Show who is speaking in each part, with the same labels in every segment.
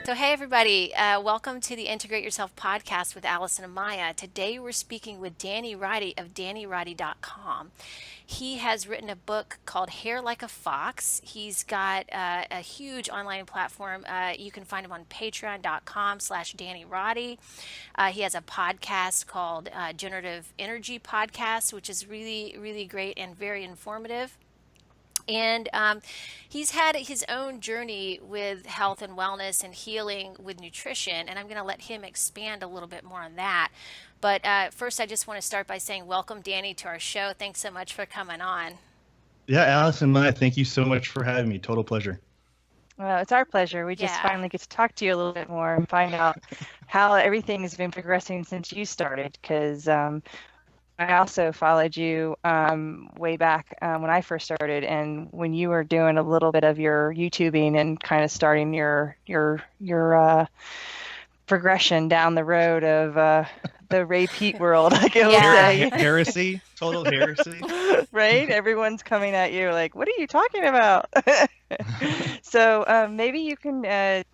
Speaker 1: So, hey, everybody, welcome to the Integrate Yourself podcast with Allison and Maja. Today, we're speaking with Danny Roddy of DannyRoddy.com. He has written a book called Hair Like a Fox. He's got a huge online platform. You can find him on patreon.com/DannyRoddy. He has a podcast called Generative Energy Podcast, which is really, really great and very informative. And he's had his own journey with health and wellness and healing with nutrition. And I'm going to let him expand a little bit more on that. But first, I just want to start by saying welcome, Danny, to our show. Thanks so much for coming on.
Speaker 2: Yeah, Allison and Maja, thank you so much for having me. Total pleasure.
Speaker 3: Well, it's our pleasure. We just finally get to talk to you a little bit more and find out how everything has been progressing since you started. Because I also followed you way back when I first started, and when you were doing a little bit of your YouTubing and kind of starting your progression down the road of the Ray Pete world, I can say.
Speaker 2: Heresy, total heresy.
Speaker 3: Right? Everyone's coming at you like, what are you talking about? So maybe you can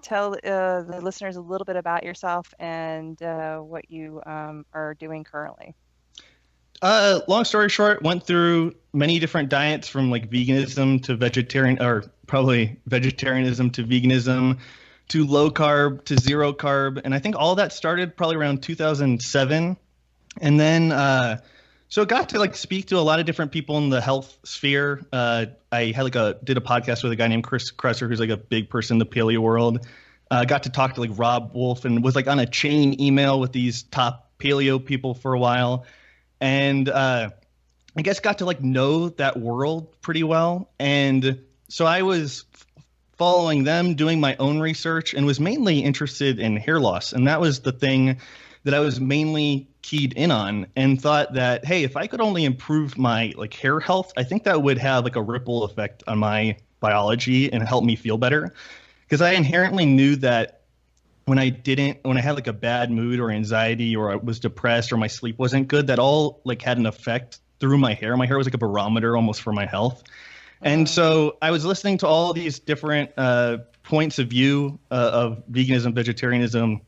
Speaker 3: tell the listeners a little bit about yourself and what you are doing currently.
Speaker 2: Long story short, went through many different diets from like veganism to vegetarian, or probably vegetarianism to veganism to low carb to zero carb. And I think all that started probably around 2007. And then, so got to like speak to a lot of different people in the health sphere. I had did a podcast with a guy named Chris Kresser, who's like a big person in the paleo world. Got to talk to like Rob Wolf and was like on a chain email with these top paleo people for a while. And I guess got to like know that world pretty well. And so I was following them, doing my own research, and was mainly interested in hair loss. And that was the thing that I was mainly keyed in on, and thought that, hey, if I could only improve my like hair health, I think that would have like a ripple effect on my biology and help me feel better. Because I inherently knew that when I had like a bad mood or anxiety, or I was depressed, or my sleep wasn't good, that all like had an effect through my hair. My hair was like a barometer almost for my health. And so I was listening to all these different points of view of veganism, vegetarianism,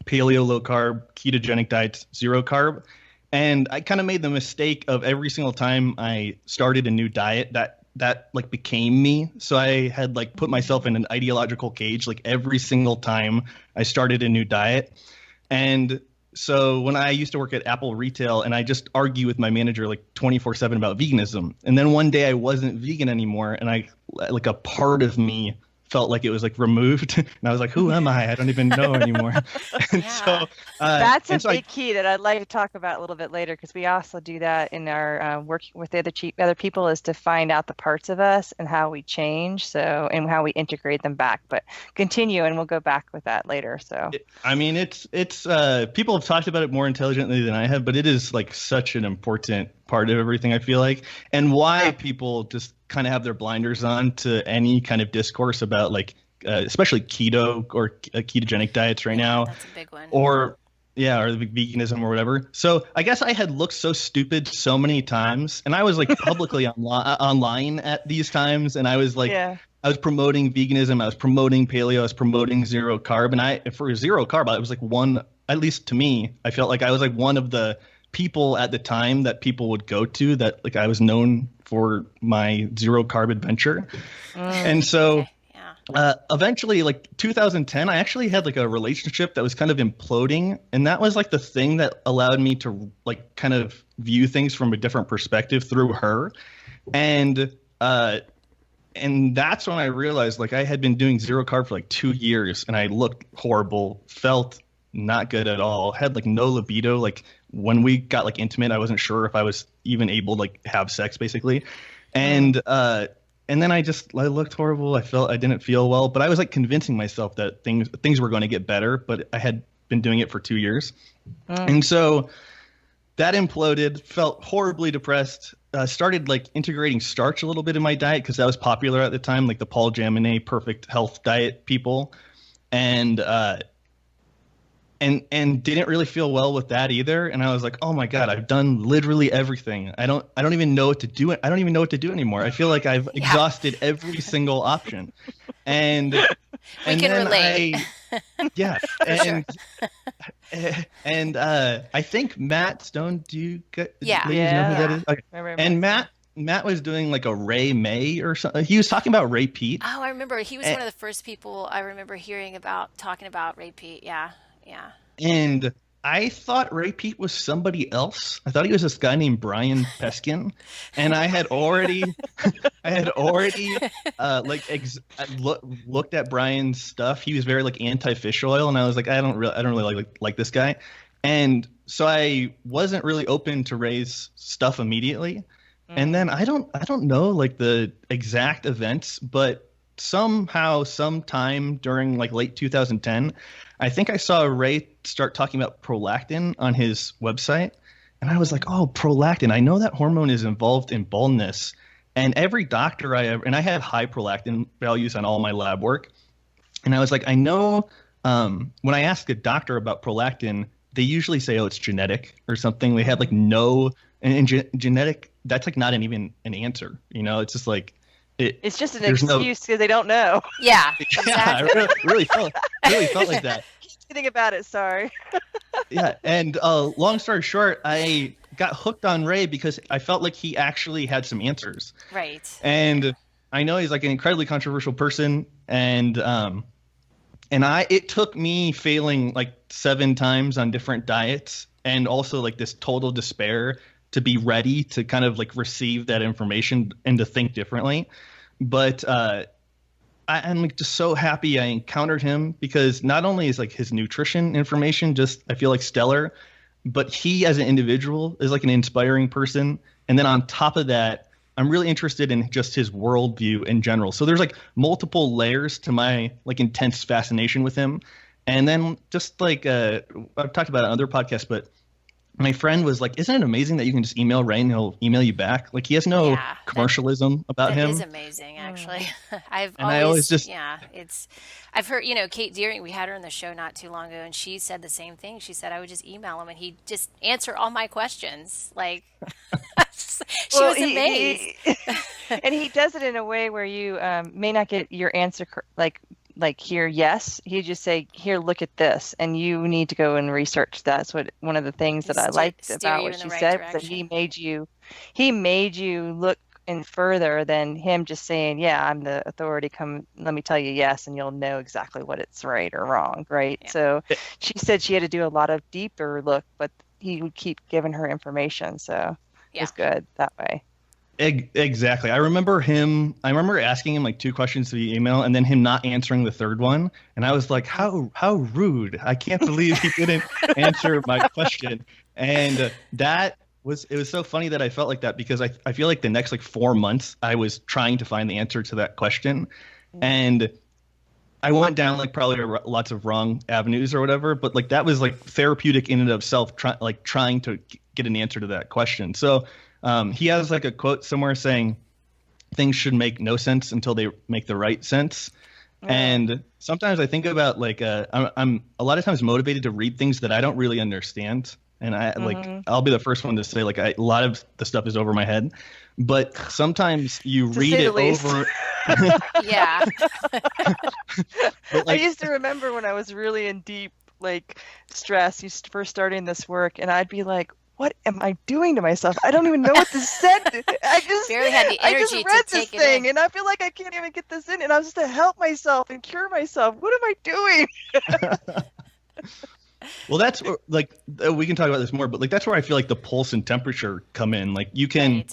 Speaker 2: paleo, low carb, ketogenic diets, zero carb. And I kind of made the mistake of every single time I started a new diet that like became me. So I had like put myself in an ideological cage like every single time I started a new diet. And so when I used to work at Apple Retail, and I just argue with my manager like 24/7 about veganism. And then one day I wasn't vegan anymore, and I like a part of me felt like it was like removed, and I was like, who am I? I don't even know anymore. And so
Speaker 3: that's a big key that I'd like to talk about a little bit later, because we also do that in our working with other people, is to find out the parts of us and how we change, so, and how we integrate them back. But continue, and we'll go back with that later. So
Speaker 2: I mean, it's people have talked about it more intelligently than I have, but it is like such an important part of everything, I feel like, and why people just kind of have their blinders on to any kind of discourse about like especially keto or ketogenic diets right now.
Speaker 1: That's a big one.
Speaker 2: Or the veganism or whatever. So I guess I had looked so stupid so many times, and I was like publicly online at these times, and I was like, I was promoting veganism, I was promoting paleo, I was promoting zero carb, and for zero carb, I was like one, at least to me, I felt like I was like one of the people at the time that people would go to, that like I was known for my zero carb adventure. And so eventually, like 2010, I actually had like a relationship that was kind of imploding, and that was like the thing that allowed me to like kind of view things from a different perspective through her. And that's when I realized like I had been doing zero carb for like 2 years, and I looked horrible, felt not good at all, had like no libido. Like when we got like intimate, I wasn't sure if I was even able to like have sex, basically. And then I looked horrible. I didn't feel well, but I was like convincing myself that things were going to get better, but I had been doing it for 2 years. And so that imploded, felt horribly depressed, started like integrating starch a little bit in my diet, because that was popular at the time, like the Paul Jaminet perfect health diet people. And didn't really feel well with that either. And I was like, oh my God, I've done literally everything. I don't even know what to do. I don't even know what to do anymore. I feel like I've exhausted every single option. And
Speaker 1: We
Speaker 2: And
Speaker 1: can
Speaker 2: then
Speaker 1: relate.
Speaker 2: yeah,
Speaker 1: Sure.
Speaker 2: and I think Matt Stone. Do you
Speaker 1: Yeah.
Speaker 2: ladies know who that
Speaker 1: Yeah.
Speaker 2: is? Okay.
Speaker 3: Remember
Speaker 2: And
Speaker 3: Matt?
Speaker 2: Matt was doing like a Ray May or something. He was talking about Ray Pete.
Speaker 1: Oh, I remember. He was one of the first people I remember hearing about talking about Ray Pete. Yeah. Yeah.
Speaker 2: And I thought Ray Pete was somebody else. I thought he was this guy named Brian Peskin, and I had already looked at Brian's stuff. He was very like anti-fish oil, and I was like, I don't really like this guy, and so I wasn't really open to Ray's stuff immediately. And then I don't know like the exact events, but somehow, sometime during like late 2010, I think I saw Ray start talking about prolactin on his website. And I was like, oh, prolactin. I know that hormone is involved in baldness. And every doctor and I had high prolactin values on all my lab work. And I was like, I know when I ask a doctor about prolactin, they usually say, oh, it's genetic or something. They had like no, and genetic, that's like not even an answer. You know, it's just like,
Speaker 3: It's just an
Speaker 2: there's
Speaker 3: excuse because they don't know.
Speaker 1: Yeah.
Speaker 2: yeah, I
Speaker 1: Exactly.
Speaker 2: really felt like that.
Speaker 3: Kidding about it, sorry.
Speaker 2: Yeah, and long story short, I got hooked on Ray because I felt like he actually had some answers.
Speaker 1: Right.
Speaker 2: And I know he's like an incredibly controversial person, and it took me failing like 7 times on different diets, and also like this total despair to be ready to kind of like receive that information and to think differently. But I'm like just so happy I encountered him, because not only is like his nutrition information just, I feel like, stellar, but he as an individual is like an inspiring person. And then on top of that, I'm really interested in just his worldview in general. So there's like multiple layers to my like intense fascination with him. And then just like I've talked about it on other podcasts, but my friend was like, isn't it amazing that you can just email Ray and he'll email you back? Like, he has no
Speaker 1: Yeah.
Speaker 2: commercialism about
Speaker 1: That
Speaker 2: him.
Speaker 1: is amazing, actually.
Speaker 2: I always just,
Speaker 1: yeah, I've heard, Kate Deering, we had her on the show not too long ago, and she said the same thing. She said, I would just email him and he'd just answer all my questions. Like, she was amazed.
Speaker 3: And he does it in a way where you may not get your answer like here, yes. He just say, here, look at this, and you need to go and research. That's what one of the things that I liked about what she said, was that he made you look in further than him just saying, yeah, I'm the authority, come, let me tell you yes, and you'll know exactly what it's right or wrong, right?
Speaker 1: Yeah.
Speaker 3: So she said she had to do a lot of deeper look, but he would keep giving her information, so it was good that way.
Speaker 2: Exactly. I remember asking him like 2 questions via email, and then him not answering the third one. And I was like, how rude. I can't believe he didn't answer my question. And it was so funny that I felt like that, because I feel like the next like 4 months I was trying to find the answer to that question. And I went down like probably lots of wrong avenues or whatever, but like that was like therapeutic in and of itself, trying to get an answer to that question. So he has like a quote somewhere saying things should make no sense until they make the right sense. And sometimes I think about like I'm a lot of times motivated to read things that I don't really understand. And I'll be the first one to say like a lot of the stuff is over my head. But sometimes you read it over.
Speaker 1: Yeah.
Speaker 3: I used to remember when I was really in deep like stress, first starting this work, and I'd be like, what am I doing to myself? I don't even know what this said. I just
Speaker 1: barely had the energy
Speaker 3: read
Speaker 1: to
Speaker 3: this
Speaker 1: take
Speaker 3: thing,
Speaker 1: it in.
Speaker 3: and I feel like I can't even get this in. And I was just to help myself and cure myself. What am I doing?
Speaker 2: Well, that's like we can talk about this more, but like that's where I feel like the pulse and temperature come in. Like you can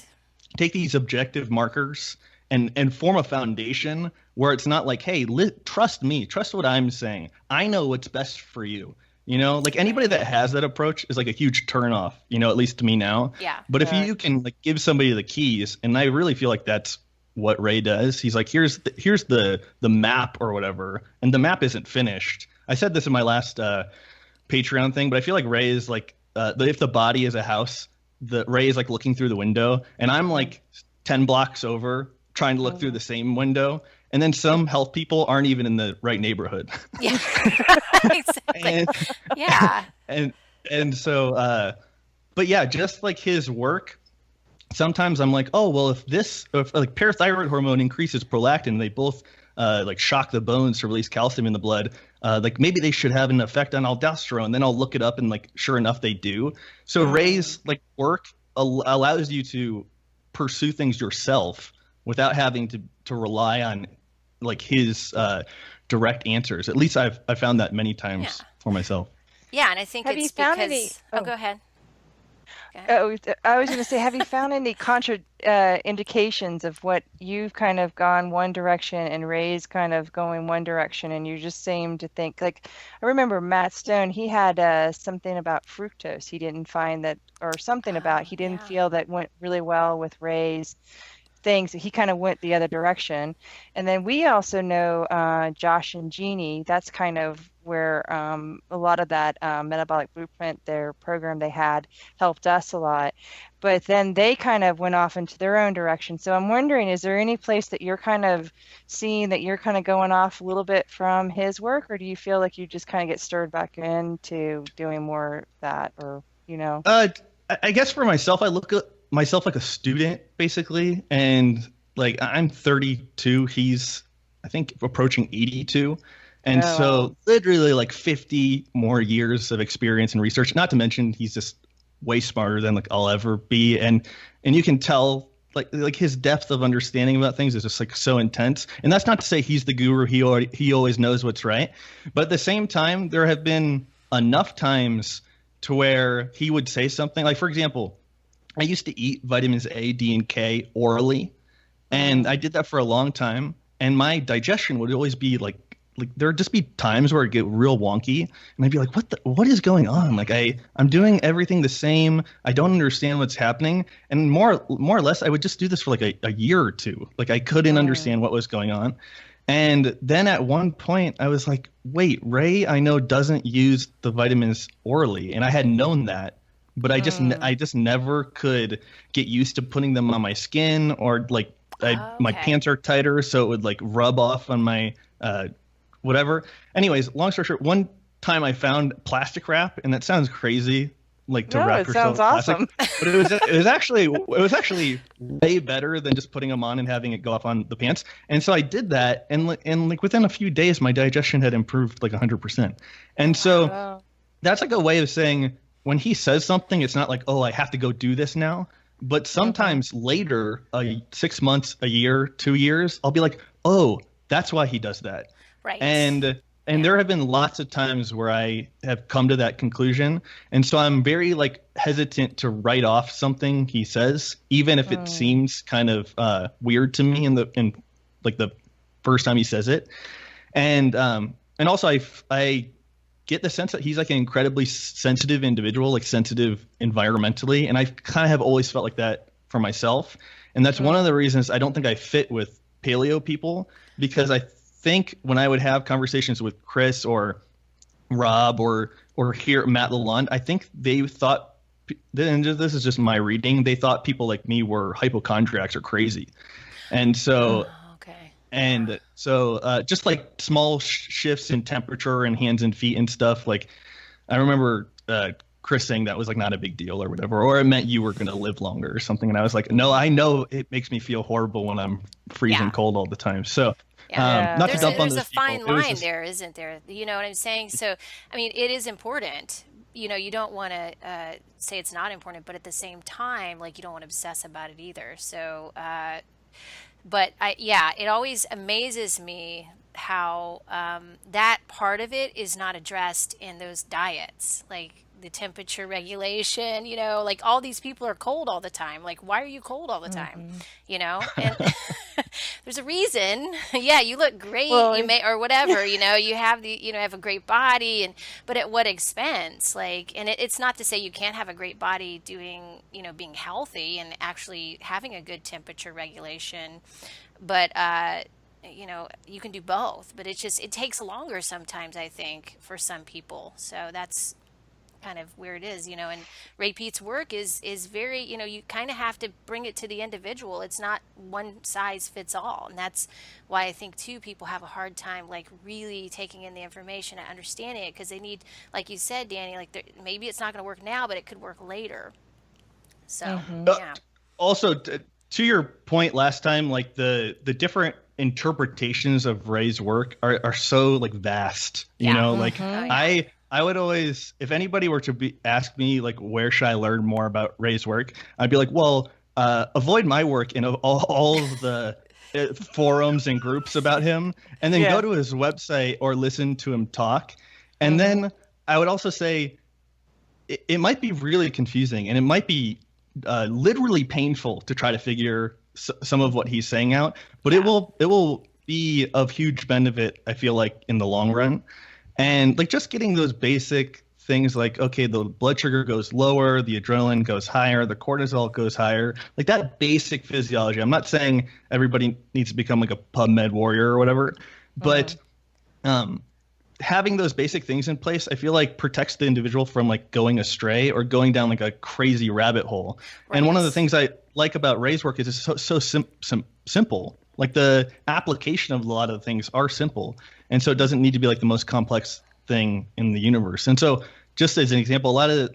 Speaker 2: take these objective markers and form a foundation where it's not like, hey, trust me, trust what I'm saying. I know what's best for you. You know, like anybody that has that approach is like a huge turnoff, at least to me now.
Speaker 1: Yeah.
Speaker 2: But if you can like give somebody the keys, and I really feel like that's what Ray does. He's like, here's the map or whatever, and the map isn't finished. I said this in my last Patreon thing, but I feel like Ray is like, if the body is a house, Ray is like looking through the window, and I'm like 10 blocks over trying to look through the same window. And then some health people aren't even in the right neighborhood.
Speaker 1: Yeah, exactly.
Speaker 2: And so, but yeah, just like his work, sometimes I'm like, oh, well, if like parathyroid hormone increases prolactin, they both like shock the bones to release calcium in the blood. Like maybe they should have an effect on aldosterone. Then I'll look it up and like sure enough they do. So Ray's like work allows you to pursue things yourself without having to rely on like his direct answers. At least I've found that many times for myself.
Speaker 1: Yeah, and I think
Speaker 3: Have you
Speaker 1: it's
Speaker 3: found
Speaker 1: because
Speaker 3: any?
Speaker 1: go ahead.
Speaker 3: Oh, I was going to say, have you found any indications of what you've kind of gone one direction and Ray's kind of going one direction, and you just seem to think like I remember Matt Stone, he had something about fructose. He didn't find that, or something about he didn't feel that went really well with Ray's things. He kind of went the other direction. And then we also know Josh and Jeannie. That's kind of where a lot of that metabolic blueprint, their program they had, helped us a lot. But then they kind of went off into their own direction. So I'm wondering, is there any place that you're kind of seeing that you're kind of going off a little bit from his work, or do you feel like you just kind of get stirred back into doing more of that, or you know?
Speaker 2: I guess for myself, I look at myself like a student basically, and like I'm 32, he's I think approaching 82, and so literally like 50 more years of experience and research, not to mention he's just way smarter than like I'll ever be, and you can tell like his depth of understanding about things is just like so intense. And that's not to say he's the guru, he always knows what's right, but at the same time there have been enough times to where he would say something like, for example, I used to eat vitamins A, D, and K orally, and I did that for a long time. And my digestion would always be like there'd just be times where it'd get real wonky, and I'd be like, what is going on? Like I'm doing everything the same. I don't understand what's happening. And more or less, I would just do this for like a year or two. Like I couldn't understand what was going on. And then at one point, I was like, wait, Ray, I know doesn't use the vitamins orally, and I had known that. But I just never could get used to putting them on my skin, or like my pants are tighter, so it would like rub off on my whatever. Anyways, long story short, one time I found plastic wrap, and that sounds crazy, like to wrap yourself in plastic.
Speaker 3: Awesome.
Speaker 2: But it was actually way better than just putting them on and having it go off on the pants. And so I did that, and like within a few days, my digestion had improved like 100%. And so that's like a way of saying, when he says something, it's not like, oh, I have to go do this now. But sometimes later, 6 months, a year, 2 years, I'll be like, oh, that's why he does that.
Speaker 1: Right.
Speaker 2: And there have been lots of times where I have come to that conclusion. And so I'm very like hesitant to write off something he says, even if it seems kind of weird to me in like the first time he says it. And also I get the sense that he's like an incredibly sensitive individual, like sensitive environmentally. And I kind of have always felt like that for myself. And that's one of the reasons I don't think I fit with paleo people, because I think when I would have conversations with Chris or Rob or here Matt Lalonde, I think they thought, and this is just my reading, they thought people like me were hypochondriacs or crazy. And so And so just like small shifts in temperature and hands and feet and stuff, like I remember Chris saying that was like not a big deal or whatever, or it meant you were going to live longer or something. And I was like, no, I know it makes me feel horrible when I'm freezing cold all the time. So not to dump on those people.
Speaker 1: There's a fine line there, isn't there? You know what I'm saying? So, I mean, it is important. You know, you don't want to say it's not important, but at the same time, like you don't want to obsess about it either. So, but it always amazes me how that part of it is not addressed in those diets, like the temperature regulation, you know, like all these people are cold all the time. Like, why are you cold all the time? You know, and there's a reason. Yeah, you look great, you may, or whatever, you know, you have have a great body, but at what expense? Like, and it's not to say you can't have a great body doing, being healthy and actually having a good temperature regulation, but, you can do both, but it takes longer sometimes, I think, for some people. So that's kind of where it is, and Ray Pete's work is very, you kind of have to bring it to the individual. It's not one size fits all. And that's why I think too, people have a hard time, like really taking in the information and understanding it. Cause they need, like you said, Danny, like maybe it's not going to work now, but it could work later. So,
Speaker 2: Also to your point last time, like the different interpretations of Ray's work are so like vast, you know, like I would always, if anybody were to ask me like where should I learn more about Ray's work, I'd be like, well, avoid my work in all of the forums and groups about him, and then go to his website or listen to him talk. And then I would also say it might be really confusing, and it might be literally painful to try to figure some of what he's saying out, but it will be of huge benefit, I feel like, in the long run. And like just getting those basic things like, okay, the blood sugar goes lower, the adrenaline goes higher, the cortisol goes higher, like that basic physiology. I'm not saying everybody needs to become like a PubMed warrior or whatever, but having those basic things in place, I feel like protects the individual from like going astray or going down like a crazy rabbit hole. Right. And one of the things I like about Ray's work is it's so simple. Like the application of a lot of things are simple. And so it doesn't need to be like the most complex thing in the universe. And so just as an example, a lot of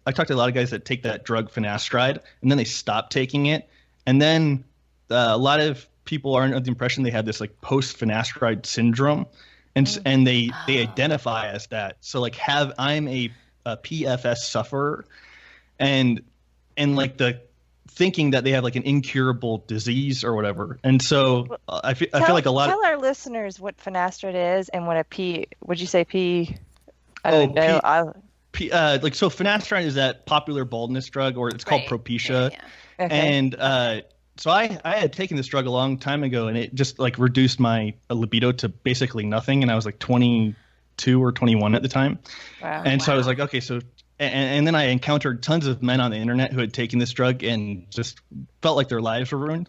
Speaker 2: I talked to a lot of guys that take that drug finasteride and then they stop taking it. And then a lot of people are under the impression they have this like post finasteride syndrome. And they identify as that. So like I'm a PFS sufferer, and like the thinking that they have like an incurable disease or whatever. And so I feel like a lot
Speaker 3: tell our listeners what finasteride is and what a P. Would you say P?
Speaker 2: Like so finasteride is that popular baldness drug, or it's called Propecia. Yeah. Okay. And so I had taken this drug a long time ago, and it just like reduced my libido to basically nothing. And I was like 22 or 21 at the time. Wow. And so I was like, okay, so, and then I encountered tons of men on the internet who had taken this drug and just felt like their lives were ruined.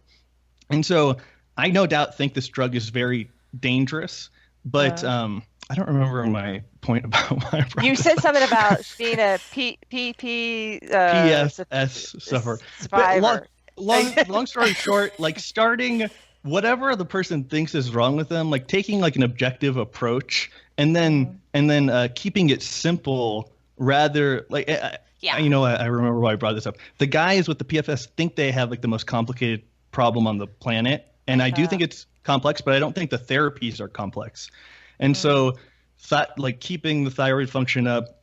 Speaker 2: And so I no doubt think this drug is very dangerous, but I don't remember my point about why I brought
Speaker 3: You said something about being a
Speaker 2: PFS sufferer.
Speaker 3: Survivor.
Speaker 2: Long story short, like starting whatever the person thinks is wrong with them, like taking like an objective approach, and then keeping it simple rather like you know, I remember why I brought this up. The guys with the PFS think they have like the most complicated problem on the planet, and I do think it's complex, but I don't think the therapies are complex. And so like keeping the thyroid function up,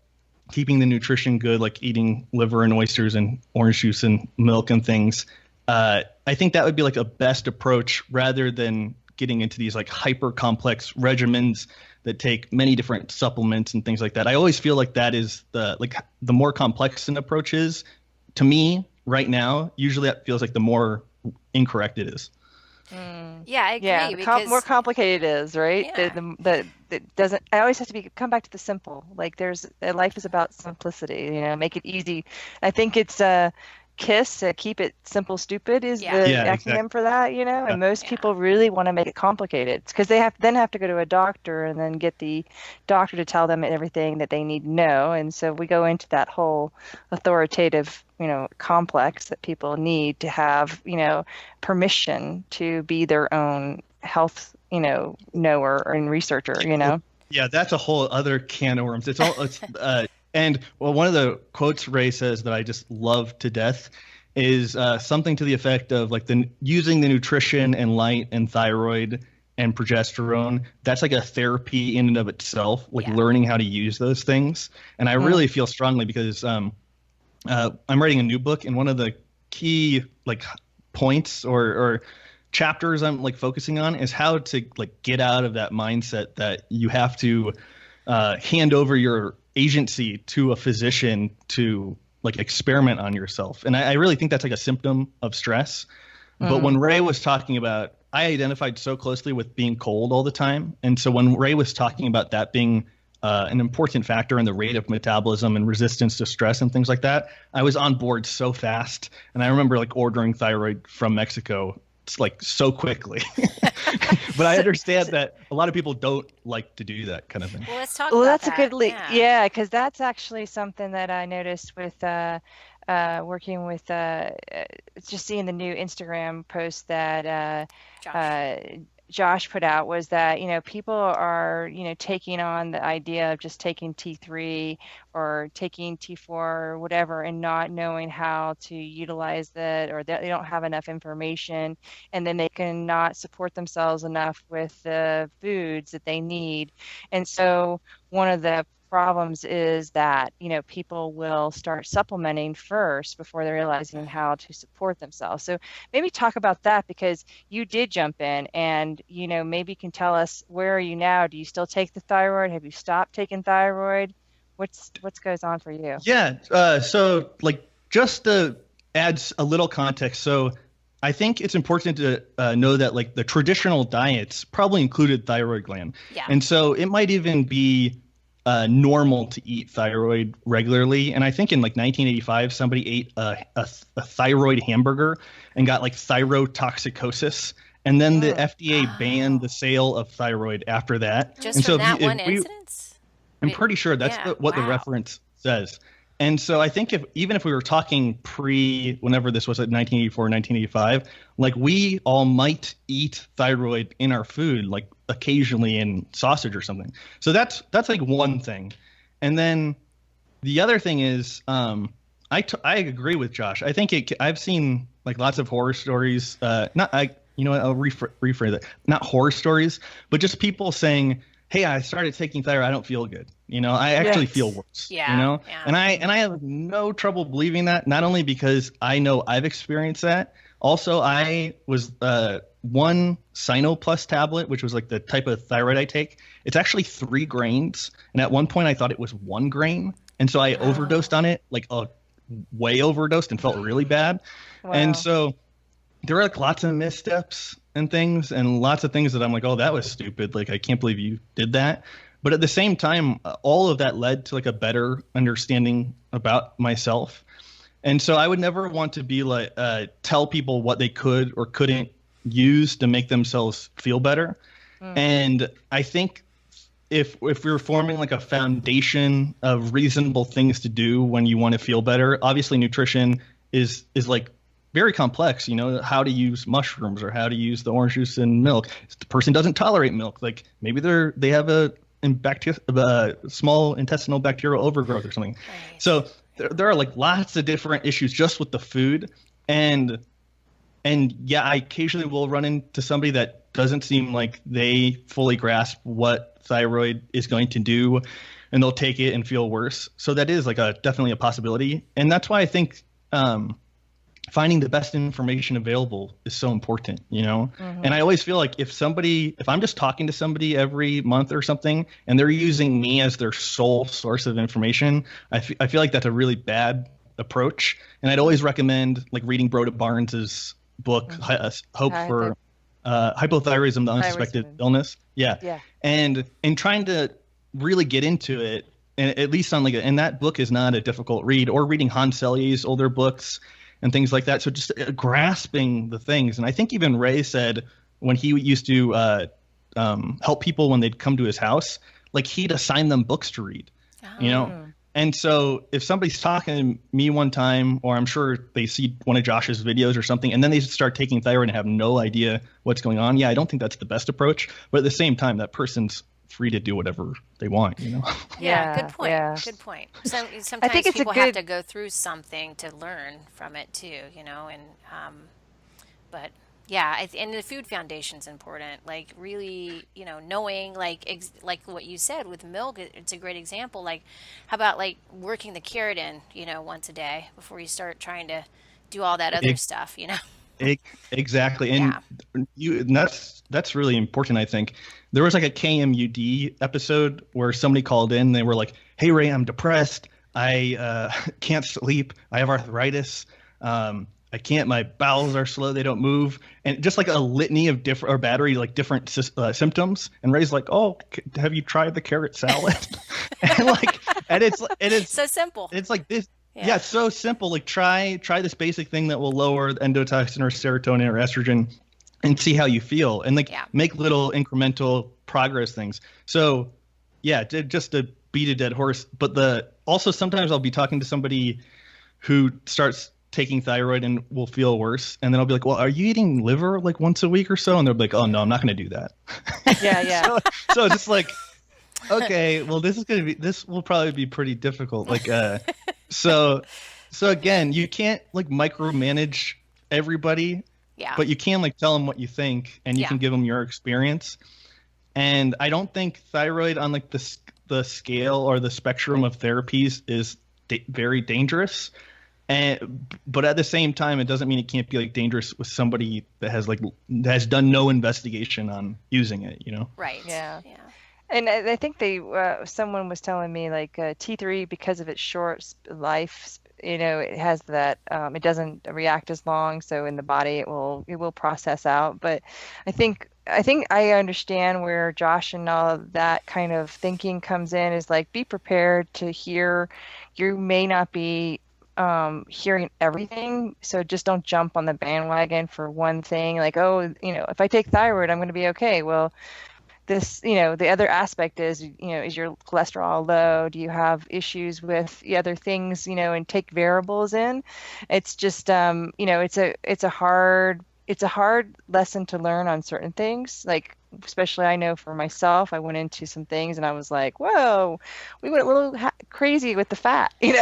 Speaker 2: keeping the nutrition good, like eating liver and oysters and orange juice and milk and things, I think that would be like a best approach rather than getting into these like hyper complex regimens that take many different supplements and things like that. I always feel like that is the more complex an approach is, to me right now, usually that feels like the more incorrect it is.
Speaker 1: Yeah, I agree.
Speaker 3: Yeah,
Speaker 1: because
Speaker 3: more complicated it is, right?
Speaker 1: Yeah.
Speaker 3: It doesn't. I always have to come back to the simple. Like life is about simplicity. You know, make it easy. I think it's KISS, keep it simple, stupid is the acronym for that. You know, and most people really want to make it complicated because they have to go to a doctor and then get the doctor to tell them everything that they need to know. And so we go into that whole authoritative, complex that people need to have, permission to be their own health, knower and researcher,
Speaker 2: Yeah, that's a whole other can of worms. And one of the quotes Ray says that I just love to death is something to the effect of like using the nutrition and light and thyroid and progesterone. That's like a therapy in and of itself, like learning how to use those things. And I really feel strongly because I'm writing a new book, and one of the key like points or chapters I'm like focusing on is how to like get out of that mindset that you have to hand over your agency to a physician to like experiment on yourself. And I really think that's like a symptom of stress. But when Ray was talking about, I identified so closely with being cold all the time. And so when Ray was talking about that being an important factor in the rate of metabolism and resistance to stress and things like that, I was on board so fast. And I remember like ordering thyroid from Mexico like so quickly. But I understand that a lot of people don't like to do that kind of thing.
Speaker 1: Well, let's talk about
Speaker 3: that's
Speaker 1: that.
Speaker 3: A good lead. Yeah, because that's actually something that I noticed with working with just seeing the new Instagram post that
Speaker 1: Josh.
Speaker 3: Josh put out, was that, people are, taking on the idea of just taking T3 or taking T4 or whatever and not knowing how to utilize it, or that they don't have enough information, and then they cannot support themselves enough with the foods that they need. And so one of the problems is that, people will start supplementing first before they're realizing how to support themselves. So maybe talk about that, because you did jump in, and, maybe you can tell us, where are you now? Do you still take the thyroid? Have you stopped taking thyroid? What's goes on for you?
Speaker 2: Yeah. So like, just to add a little context. So I think it's important to know that like the traditional diets probably included thyroid gland.
Speaker 1: Yeah.
Speaker 2: And so it might even be normal to eat thyroid regularly. And I think in like 1985, somebody ate a thyroid hamburger and got like thyrotoxicosis. And then the FDA banned the sale of thyroid after that.
Speaker 1: Just
Speaker 2: and
Speaker 1: from
Speaker 2: so
Speaker 1: that one incidence?
Speaker 2: I'm pretty sure that's what the reference says. And so I think even if we were talking whenever this was at 1984, 1985, like we all might eat thyroid in our food, like occasionally in sausage or something. So that's like one thing. And then the other thing is, I agree with Josh. I think I've seen like lots of horror stories. I'll rephrase it. Not horror stories, but just people saying, hey, I started taking thyroid, I don't feel good. I actually feel worse.
Speaker 1: Yeah.
Speaker 2: And I have no trouble believing that, not only because I know I've experienced that. Also, I was one Sino-Plus tablet, which was like the type of thyroid I take. It's actually 3 grains. And at one point I thought it was 1 grain. And so I overdosed on it, like way overdosed, and felt really bad.
Speaker 3: Wow.
Speaker 2: And so there were like lots of missteps and things, and lots of things that I'm like, oh, that was stupid. Like, I can't believe you did that. But at the same time, all of that led to like a better understanding about myself. And so I would never want to be like, tell people what they could or couldn't use to make themselves feel better. And I think if we're forming like a foundation of reasonable things to do when you want to feel better, obviously nutrition is like very complex, how to use mushrooms or how to use the orange juice in milk. If the person doesn't tolerate milk, like maybe they have a small intestinal bacterial overgrowth or something. Right. So there are like lots of different issues just with the food. And yeah, I occasionally will run into somebody that doesn't seem like they fully grasp what thyroid is going to do, and they'll take it and feel worse. So that is like definitely a possibility. And that's why I think finding the best information available is so important, And I always feel like if I'm just talking to somebody every month or something, and they're using me as their sole source of information, I feel like that's a really bad approach. And I'd always recommend like reading Broda Barnes's book, Hope for Hypothyroidism, the Unsuspected Illness. Yeah. And trying to really get into it, and at least on and that book is not a difficult read, or reading Hans Selye's older books and things like that. So just grasping the things. And I think even Ray said when he used to help people when they'd come to his house, like he'd assign them books to read, And so if somebody's talking to me one time, or I'm sure they see one of Josh's videos or something, and then they start taking thyroid and have no idea what's going on, I don't think that's the best approach. But at the same time, that person's free to do whatever they want,
Speaker 1: Yeah, good point. Yeah. Good point. Sometimes I think people have to go through something to learn from it too, but yeah, and the food foundation is important. Like really, knowing like what you said with milk, it's a great example. Like, how about like working the carrot in, once a day before you start trying to do all that other stuff,
Speaker 2: Exactly. And that's really important, I think. There was like a KMUD episode where somebody called in. They were like, hey, Ray, I'm depressed. I can't sleep. I have arthritis. I can't. My bowels are slow. They don't move. And just like a litany of different symptoms. And Ray's like, oh, have you tried the carrot salad? and it's
Speaker 1: so simple.
Speaker 2: It's like this. Yeah, it's so simple. Like try this basic thing that will lower endotoxin or serotonin or estrogen, and see how you feel, and make little incremental progress things. So just to beat a dead horse, but also sometimes I'll be talking to somebody who starts taking thyroid and will feel worse. And then I'll be like, well, are you eating liver like once a week or so? And they'll be like, oh no, I'm not going to do that.
Speaker 3: Yeah.
Speaker 2: So it's just like, okay, well, this will probably be pretty difficult. Like, so again, you can't like micromanage everybody, but you can like tell them what you think, and you can give them your experience. And I don't think thyroid on like the scale or the spectrum of therapies is very dangerous. But at the same time, it doesn't mean it can't be like dangerous with somebody that has done no investigation on using it, you know?
Speaker 1: Right.
Speaker 3: Yeah. And I think someone was telling me like T3, because of its short life, it has that it doesn't react as long, so in the body it will process out. But I think I understand where Josh and all of that kind of thinking comes in, is like, be prepared to hear. You may not be hearing everything, so just don't jump on the bandwagon for one thing, like, oh, if I take thyroid, I'm going to be okay. Well, this, the other aspect is, is your cholesterol low? Do you have issues with the other things, and take variables in? It's just, it's a hard lesson to learn on certain things. Like, especially I know for myself, I went into some things and I was like, whoa, we went a little crazy with the fat, like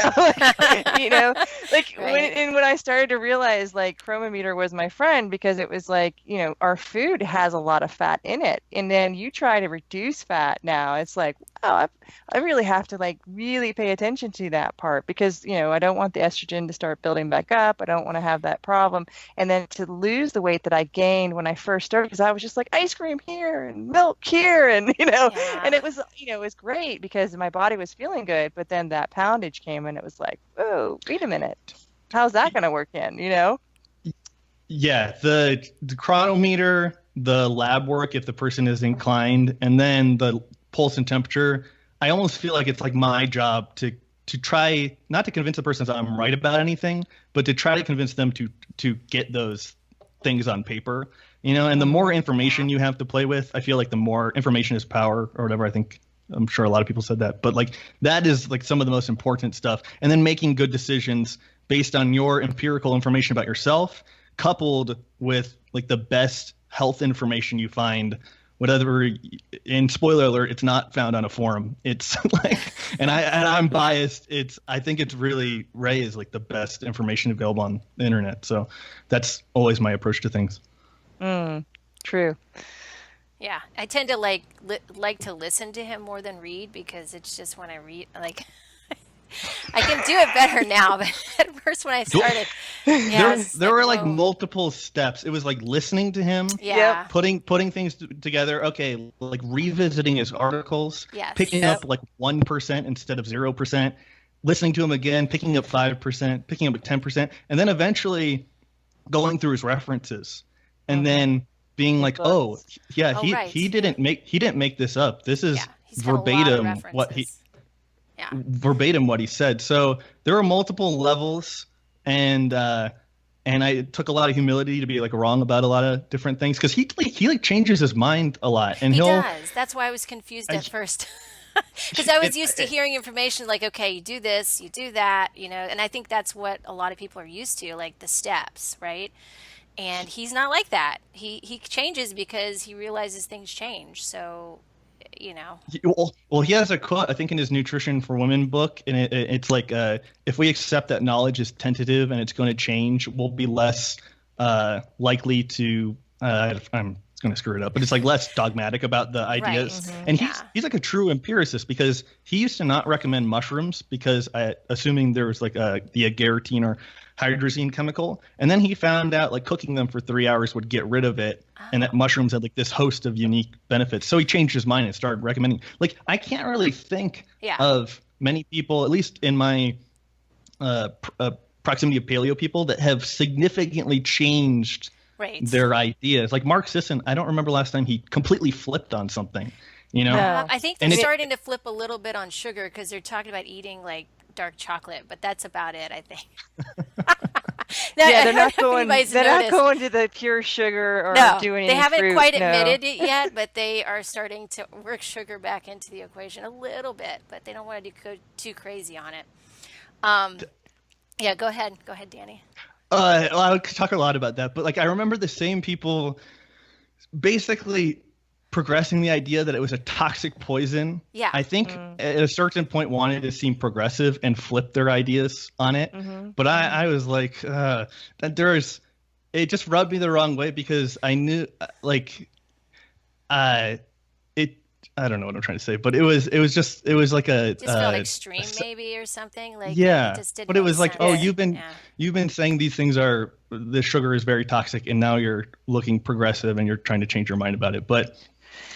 Speaker 3: right. when I started to realize like chromometer was my friend, because it was like, our food has a lot of fat in it. And then you try to reduce fat now, it's like, wow, I really have to like really pay attention to that part, because, I don't want the estrogen to start building back up. I don't want to have that problem. And then to lose the weight that I gained when I first started, because I was just like ice cream here and milk here, and and it was it was great because my body was feeling good, but then that poundage came and it was like, oh, wait a minute, how's that going to work in?
Speaker 2: Yeah, the chronometer, the lab work if the person is inclined, and then the pulse and temperature. I almost feel like it's like my job to try not to convince the person that I'm right about anything, but to try to convince them to get those things on paper, and the more information you have to play with, I feel like the more information is power, or whatever. I'm sure a lot of people said that, but like that is like some of the most important stuff. And then making good decisions based on your empirical information about yourself, coupled with like the best health information you find, whatever. In spoiler alert, it's not found on a forum. It's like, and I'm biased. I think it's really, Ray is like the best information available on the internet. So that's always my approach to things.
Speaker 3: True.
Speaker 1: Yeah, I tend to like to listen to him more than read, because it's just when I read, like, I can do it better now, but at first when I started,
Speaker 2: there were like multiple steps. It was like listening to him, putting things together. Okay, like revisiting his articles, picking up like 1% instead of 0%, listening to him again, picking up 5%, picking up 10%, and then eventually going through his references, and then being like, oh yeah, he didn't make this up. This is verbatim what he. Yeah. Verbatim what he said. So there were multiple levels, and I took a lot of humility to be like wrong about a lot of different things, because he like changes his mind a lot, and he
Speaker 1: does. That's why I was confused at first, because I was used to hearing information like, okay, you do this, you do that, and I think that's what a lot of people are used to, like the steps, right? And he's not like that. He changes because he realizes things change. So.
Speaker 2: Well, he has a quote, I think, in his Nutrition for Women book, and it's like, if we accept that knowledge is tentative and it's going to change, we'll be less likely to. I'm going to screw it up, but it's like less dogmatic about the ideas. Right. And he's like a true empiricist, because he used to not recommend mushrooms because assuming there was like the agarotine or hydrazine chemical, and then he found out like cooking them for 3 hours would get rid of it, and that mushrooms had like this host of unique benefits. So he changed his mind and started recommending. Like, I can't really think of many people, at least in my proximity of paleo people, that have significantly changed their ideas. Like Mark Sisson, I don't remember last time he completely flipped on something.
Speaker 1: I think they're starting to flip a little bit on sugar, because they're talking about eating like dark chocolate, but that's about it, I think.
Speaker 3: They're not going to the pure sugar or doing any
Speaker 1: they haven't
Speaker 3: fruit,
Speaker 1: quite admitted it yet, but they are starting to work sugar back into the equation a little bit, but they don't want to go too crazy on it. Yeah, go ahead. Go ahead, Danny.
Speaker 2: Well, I could talk a lot about that, but like I remember the same people basically progressing the idea that it was a toxic poison.
Speaker 1: Yeah.
Speaker 2: I think at a certain point wanted to seem progressive and flip their ideas on it. But I was like, that it just rubbed me the wrong way because I knew like it I don't know what I'm trying to say, but it was like a
Speaker 1: Just felt extreme maybe or something. Like it
Speaker 2: yeah,
Speaker 1: just didn't
Speaker 2: but it
Speaker 1: make
Speaker 2: was like, oh,
Speaker 1: sense.
Speaker 2: you've been saying these things are the sugar is very toxic, and now you're looking progressive and you're trying to change your mind about it. But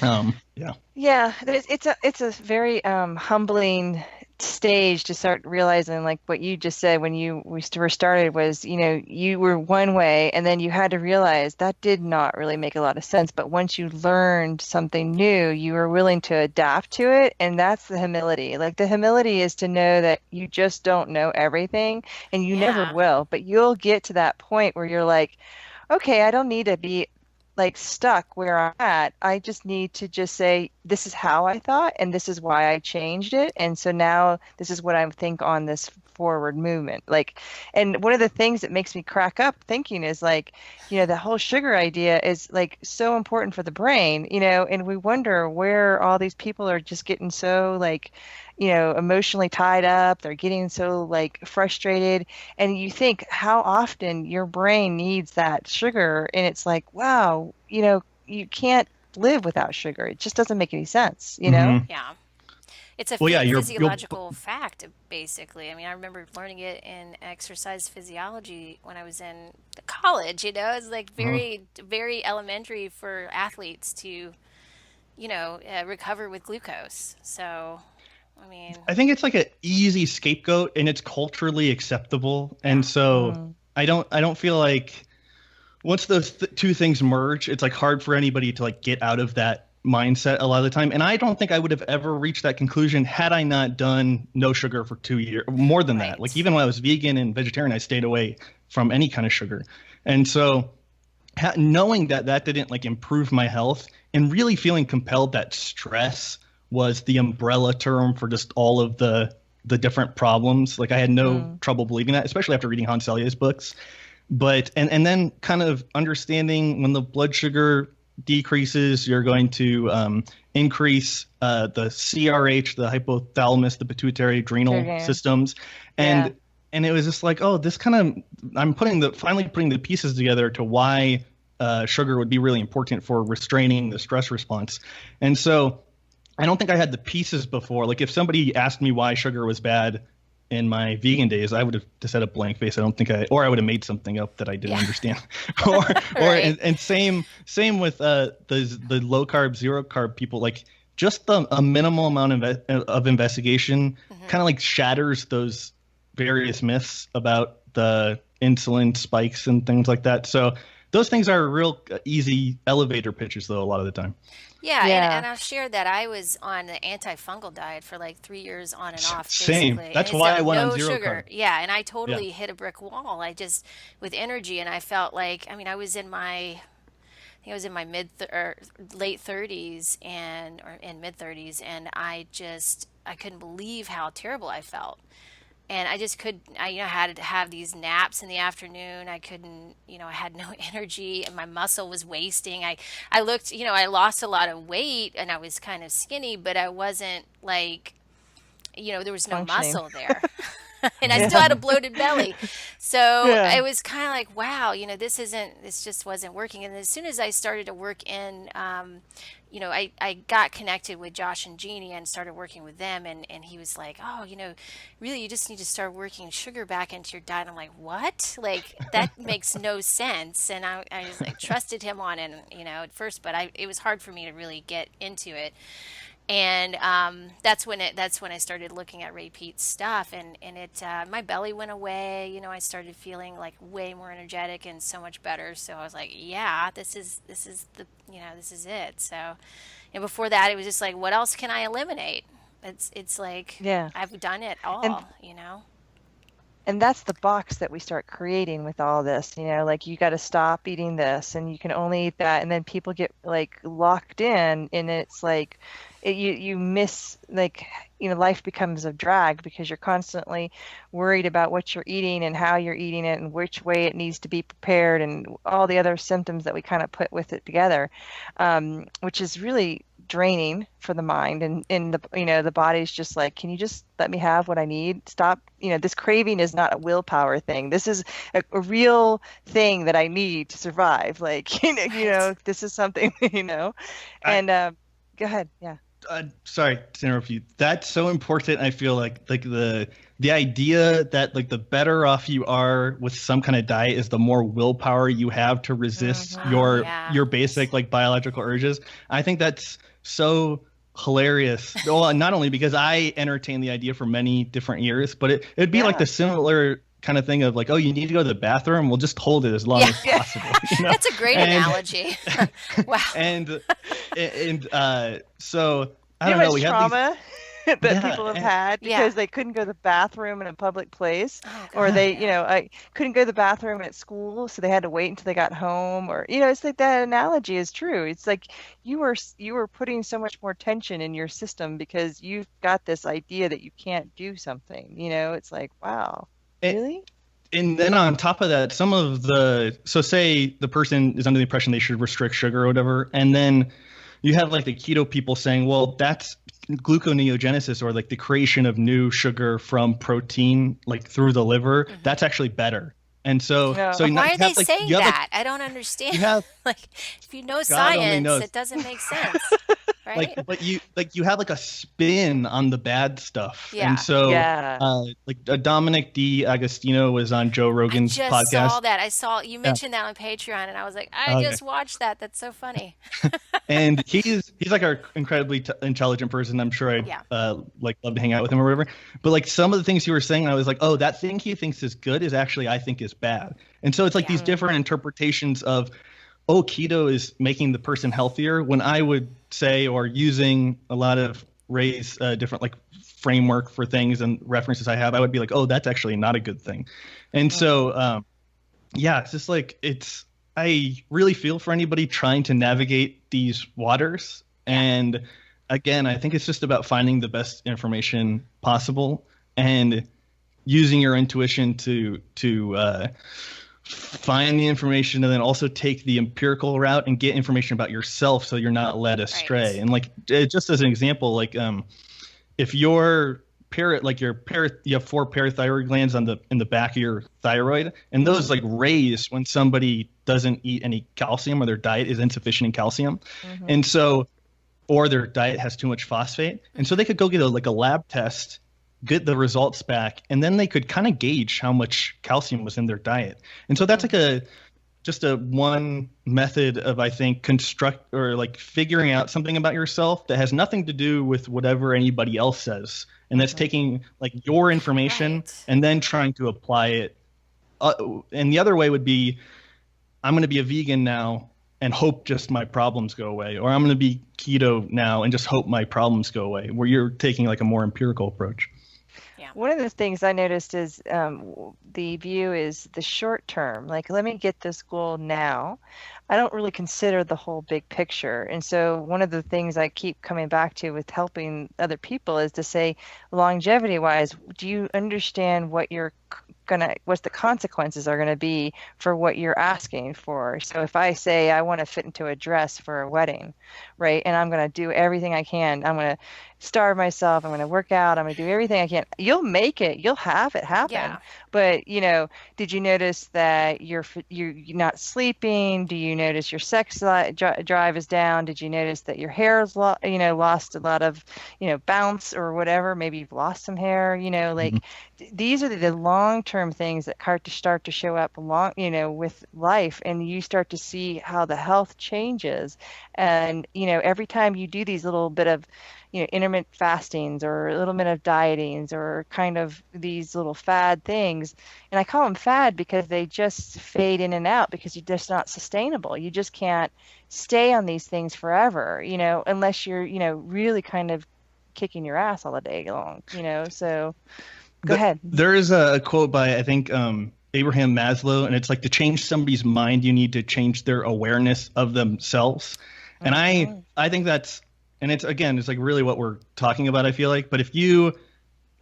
Speaker 2: yeah.
Speaker 3: Yeah, it's a very humbling stage to start realizing, like what you just said when we were started was, you were one way, and then you had to realize that did not really make a lot of sense. But once you learned something new, you were willing to adapt to it, and that's the humility. Like the humility is to know that you just don't know everything, and you never
Speaker 1: Yeah.
Speaker 3: will. But you'll get to that point where you're like, okay, I don't need to be like stuck where I'm at. I just need to just say, this is how I thought, and this is why I changed it. And so now this is what I think on this forward movement. Like, and one of the things that makes me crack up thinking is like, the whole sugar idea is like so important for the brain, and we wonder where all these people are just getting so like, emotionally tied up. They're getting so like frustrated. And you think how often your brain needs that sugar. And it's like, wow, you can't live without sugar. It just doesn't make any sense.
Speaker 1: Yeah. It's a
Speaker 2: Well, yeah, you'll
Speaker 1: physiological fact, basically. I mean, I remember learning it in exercise physiology when I was in college. It's like very, very elementary for athletes to, recover with glucose. So, I mean,
Speaker 2: I think it's like an easy scapegoat and it's culturally acceptable.
Speaker 1: yeah.
Speaker 2: And so I don't feel like once those two things merge, it's like hard for anybody to like get out of that mindset a lot of the time. And I don't think I would have ever reached that conclusion had I not done no sugar for 2 years, more than that.
Speaker 1: Right.
Speaker 2: Like even when I was vegan and vegetarian, I stayed away from any kind of sugar. And so knowing that that didn't like improve my health and really feeling compelled that stress was the umbrella term for just all of the different problems. Like I had no trouble believing that, especially after reading Hans Selye's books. But and then kind of understanding when the blood sugar decreases, you're going to increase the CRH, the hypothalamus, the pituitary adrenal systems, and it was just like, oh, this kind of I'm finally putting the pieces together to why sugar would be really important for restraining the stress response, and so I don't think I had the pieces before. Like if somebody asked me why sugar was bad in my vegan days, I would have just had a blank face. I don't think or I would have made something up that I didn't understand.
Speaker 1: Right.
Speaker 2: And same with the low carb, zero carb people. Like just a minimal amount of investigation kind of like shatters those various myths about the insulin spikes and things like that. So those things are real easy elevator pitches though a lot of the time.
Speaker 1: Yeah,
Speaker 3: Yeah.
Speaker 1: and I'll share that I was on the antifungal diet for like 3 years on and off,
Speaker 2: Same.
Speaker 1: basically.
Speaker 2: That's
Speaker 1: And
Speaker 2: why
Speaker 1: so
Speaker 2: I went on
Speaker 1: no
Speaker 2: zero
Speaker 1: sugar.
Speaker 2: carb.
Speaker 1: Yeah, and I totally
Speaker 2: Yeah.
Speaker 1: hit a brick wall. I just with energy, and I felt like, I mean, I was in my, I think I was in my or late 30s or in mid 30s, and I couldn't believe how terrible I felt. And I just could I had to have these naps in the afternoon. I couldn't, I had no energy and my muscle was wasting. I looked, I lost a lot of weight and I was kind of skinny, but I wasn't like, there was no
Speaker 3: Functioning.
Speaker 1: muscle there. And I still had a bloated belly. So
Speaker 3: Yeah.
Speaker 1: it was kind of like, wow, this just wasn't working. And as soon as I started to work in, I got connected with Josh and Jeannie and started working with them. And he was like, oh, really, you just need to start working sugar back into your diet. I'm like, what? Like, that makes no sense. And I was like, trusted him on it, at first, but it was hard for me to really get into it. And that's when I started looking at Ray Peat's stuff, and my belly went away. I started feeling like way more energetic and so much better. So I was like, yeah, this is this is it. So, and before that, it was just like, what else can I eliminate? It's like
Speaker 3: Yeah.
Speaker 1: I've done it
Speaker 3: And
Speaker 1: all.
Speaker 3: and that's the box that we start creating with all this, like you got to stop eating this and you can only eat that, and then people get like locked in, and it's like you miss like life becomes a drag because you're constantly worried about what you're eating and how you're eating it and which way it needs to be prepared and all the other symptoms that we kind of put with it together, which is really draining for the mind. And the body's just like, can you just let me have what I need? Stop. This craving is not a willpower thing. This is a real thing that I need to survive. Like, this is something, and go ahead. Yeah.
Speaker 2: Sorry to interrupt you. That's so important. I feel like the idea that like the better off you are with some kind of diet is the more willpower you have to resist your basic like biological urges. I think that's so hilarious. Well, not only because I entertained the idea for many different years, but it'd be like the similar kind of thing of like, oh, you need to go to the bathroom, we'll just hold it as long as possible.
Speaker 1: That's a great analogy. Wow.
Speaker 2: And so I don't know, we
Speaker 3: trauma that people have had because they couldn't go to the bathroom in a public place, or they I couldn't go to the bathroom at school, so they had to wait until they got home, or it's like that analogy is true. It's like you were putting so much more tension in your system because you've got this idea that you can't do something. It's like, wow. Really?
Speaker 2: And then on top of that, so say the person is under the impression they should restrict sugar or whatever, and then you have like the keto people saying, well, that's gluconeogenesis, or like the creation of new sugar from protein, like through the liver. Mm-hmm. That's actually better. And so
Speaker 1: why are they saying that? I don't understand. Like, if you know science, it doesn't make sense. Right?
Speaker 2: But you have like a spin on the bad stuff.
Speaker 1: Yeah.
Speaker 2: And so Dominic D'Agostino was on Joe Rogan's podcast.
Speaker 1: I just saw that. I saw you mentioned that on Patreon, and I was like, I just watched that. That's so funny.
Speaker 2: And he's like an incredibly intelligent person. I'm sure I'd like love to hang out with him or whatever. But like some of the things you were saying, I was like, oh, that thing he thinks is good is actually I think is bad. And so it's like these different interpretations of, oh, keto is making the person healthier, when I would say, or using a lot of Ray's different like framework for things and references I have, I would be like, oh, that's actually not a good thing. And so, it's just like, I really feel for anybody trying to navigate these waters. And again, I think it's just about finding the best information possible and using your intuition to find the information, and then also take the empirical route and get information about yourself so you're not led astray. Right. And like, just as an example, like if your you have 4 parathyroid glands in the back of your thyroid, and those like raise when somebody doesn't eat any calcium, or their diet is insufficient in calcium. Mm-hmm. And so, or their diet has too much phosphate. And so they could go get a lab test, get the results back, and then they could kind of gauge how much calcium was in their diet. And so that's like just a one method of, I think, figuring out something about yourself that has nothing to do with whatever anybody else says. And that's taking like your information and then trying to apply it. And the other way would be, I'm going to be a vegan now and hope just my problems go away, or I'm going to be keto now and just hope my problems go away, where you're taking like a more empirical approach.
Speaker 3: One of the things I noticed is the view is the short term. Like, let me get this goal now. I don't really consider the whole big picture. And so one of the things I keep coming back to with helping other people is to say, longevity wise, do you understand what what the consequences are going to be for what you're asking for? So if I say I want to fit into a dress for a wedding, right, and I'm going to do everything I can, I'm going to starve myself, I'm going to work out, I'm going to do everything I can, you'll make it, you'll have it happen. Yeah. But did you notice that you're not sleeping? Do you notice your sex drive is down? Did you notice that your hair is lost a lot of bounce or whatever? Maybe you've lost some hair. These are the long-term things that start to show up with life, and you start to see how the health changes. And every time you do these little bit of intermittent fastings or a little bit of dietings or kind of these little fad things. And I call them fad because they just fade in and out, because you're just not sustainable. You just can't stay on these things forever, unless you're, really kind of kicking your ass all the day long, so go ahead.
Speaker 2: There is a quote by, I think, Abraham Maslow, and it's like, to change somebody's mind, you need to change their awareness of themselves. And I think that's and it's like really what we're talking about, I feel like. But if you,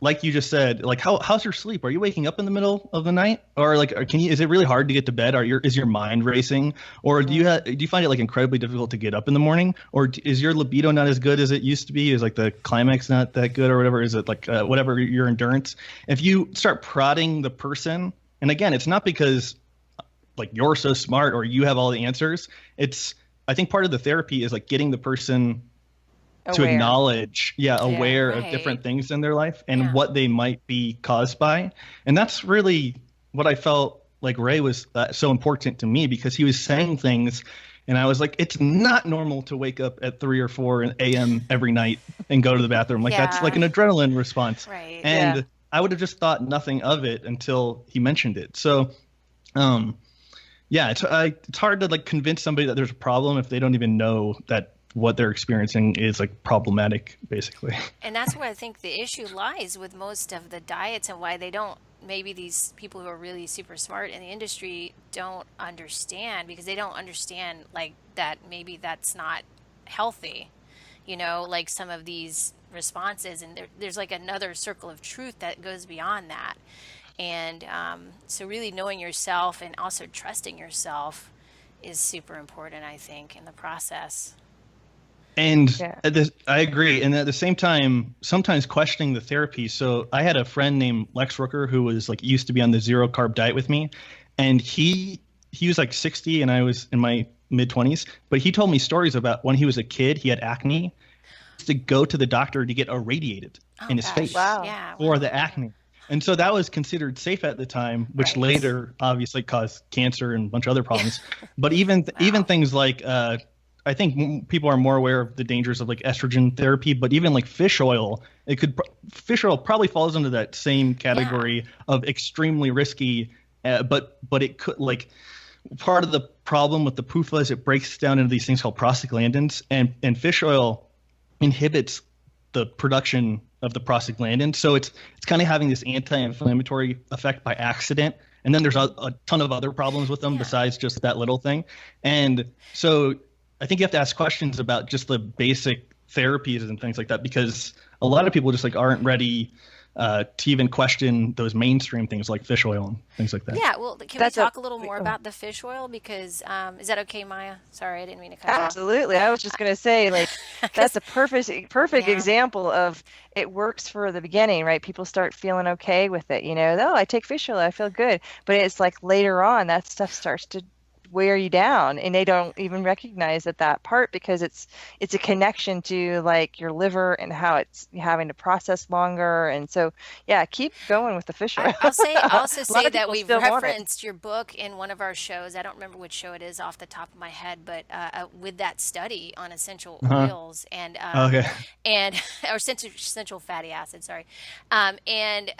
Speaker 2: like you just said, like how's your sleep? Are you waking up in the middle of the night, or like is it really hard to get to bed? Is your mind racing, or do you find it like incredibly difficult to get up in the morning, or is your libido not as good as it used to be? Is like the climax not that good, or whatever? Is it like whatever your endurance? If you start prodding the person, and again, it's not because like you're so smart or you have all the answers. I think part of the therapy is like getting the person to acknowledge, aware of different things in their life and what they might be caused by. And that's really what I felt like Ray was so important to me, because he was saying things and I was like, it's not normal to wake up at 3 or 4 a.m. every night and go to the bathroom. Like that's like an adrenaline response.
Speaker 1: Right.
Speaker 2: And I would have just thought nothing of it until he mentioned it. So, it's hard to like convince somebody that there's a problem if they don't even know that what they're experiencing is like problematic, basically.
Speaker 1: And that's where I think the issue lies with most of the diets, and why they don't, maybe these people who are really super smart in the industry don't understand, because they don't understand like that maybe that's not healthy, like some of these responses, and there's like another circle of truth that goes beyond that. And so really knowing yourself and also trusting yourself is super important, I think, in the process.
Speaker 2: And I agree. And at the same time, sometimes questioning the therapy. So I had a friend named Lex Rooker who was like used to be on the 0 carb diet with me. And he was like 60 and I was in my mid 20s. But he told me stories about when he was a kid, he had acne. He used to go to the doctor to get irradiated in his face for the acne. And so that was considered safe at the time, which later obviously caused cancer and a bunch of other problems. But even things like, I think people are more aware of the dangers of like estrogen therapy, but even like fish oil, fish oil probably falls into that same category of extremely risky. But it could, like, part of the problem with the PUFA is it breaks down into these things called prostaglandins, and fish oil inhibits the production of the prostaglandin. So it's kind of having this anti-inflammatory effect by accident. And then there's a ton of other problems with them besides just that little thing. And so I think you have to ask questions about just the basic therapies and things like that, because a lot of people just like aren't ready to even question those mainstream things like fish oil and things like that.
Speaker 1: Yeah, well, can we talk a little more about the fish oil? Because is that okay, Maya? Sorry, I didn't mean to cut you off.
Speaker 3: Absolutely. I was just going to say, like, that's a perfect example of it works for the beginning, right? People start feeling okay with it, oh, I take fish oil, I feel good. But it's like later on, that stuff starts to wear you down, and they don't even recognize that part, because it's a connection to like your liver and how it's having to process longer. And so keep going with the fish oil.
Speaker 1: I'll also say that we've referenced your book in one of our shows. I don't remember which show it is off the top of my head, but with that study on essential oils and or essential fatty acids, sorry, and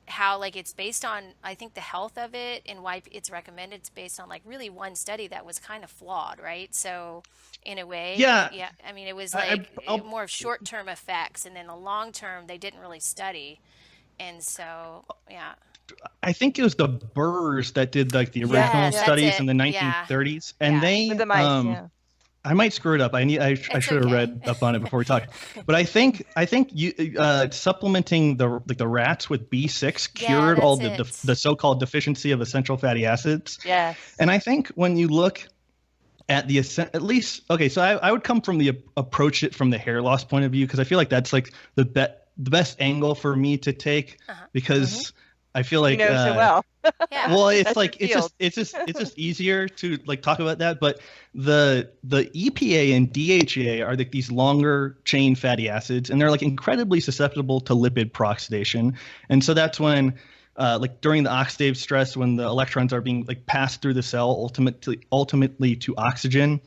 Speaker 1: how like it's based on, I think, the health of it and why it's recommended. It's based on like really one study that was kind of flawed, right? So in a way, I mean, it was like more short-term effects, and then the long-term they didn't really study. And so
Speaker 2: I think it was the Burrs that did like the original studies in the 1930s, and they
Speaker 3: with the mice,
Speaker 2: I might screw it up. I should have read up on it before we talked. But I think you supplementing the rats with B6 cured all the so-called deficiency of essential fatty acids.
Speaker 3: Yes.
Speaker 2: And I think when you look at at least, okay, so I would come from approach it from the hair loss point of view, because I feel like that's like the best angle for me to take, because I feel like
Speaker 3: so well.
Speaker 2: Well, it's like it's just easier to like talk about that. But the EPA and DHA are like these longer chain fatty acids, and they're like incredibly susceptible to lipid peroxidation. And so that's when like during the oxidative stress, when the electrons are being like passed through the cell ultimately to oxygen,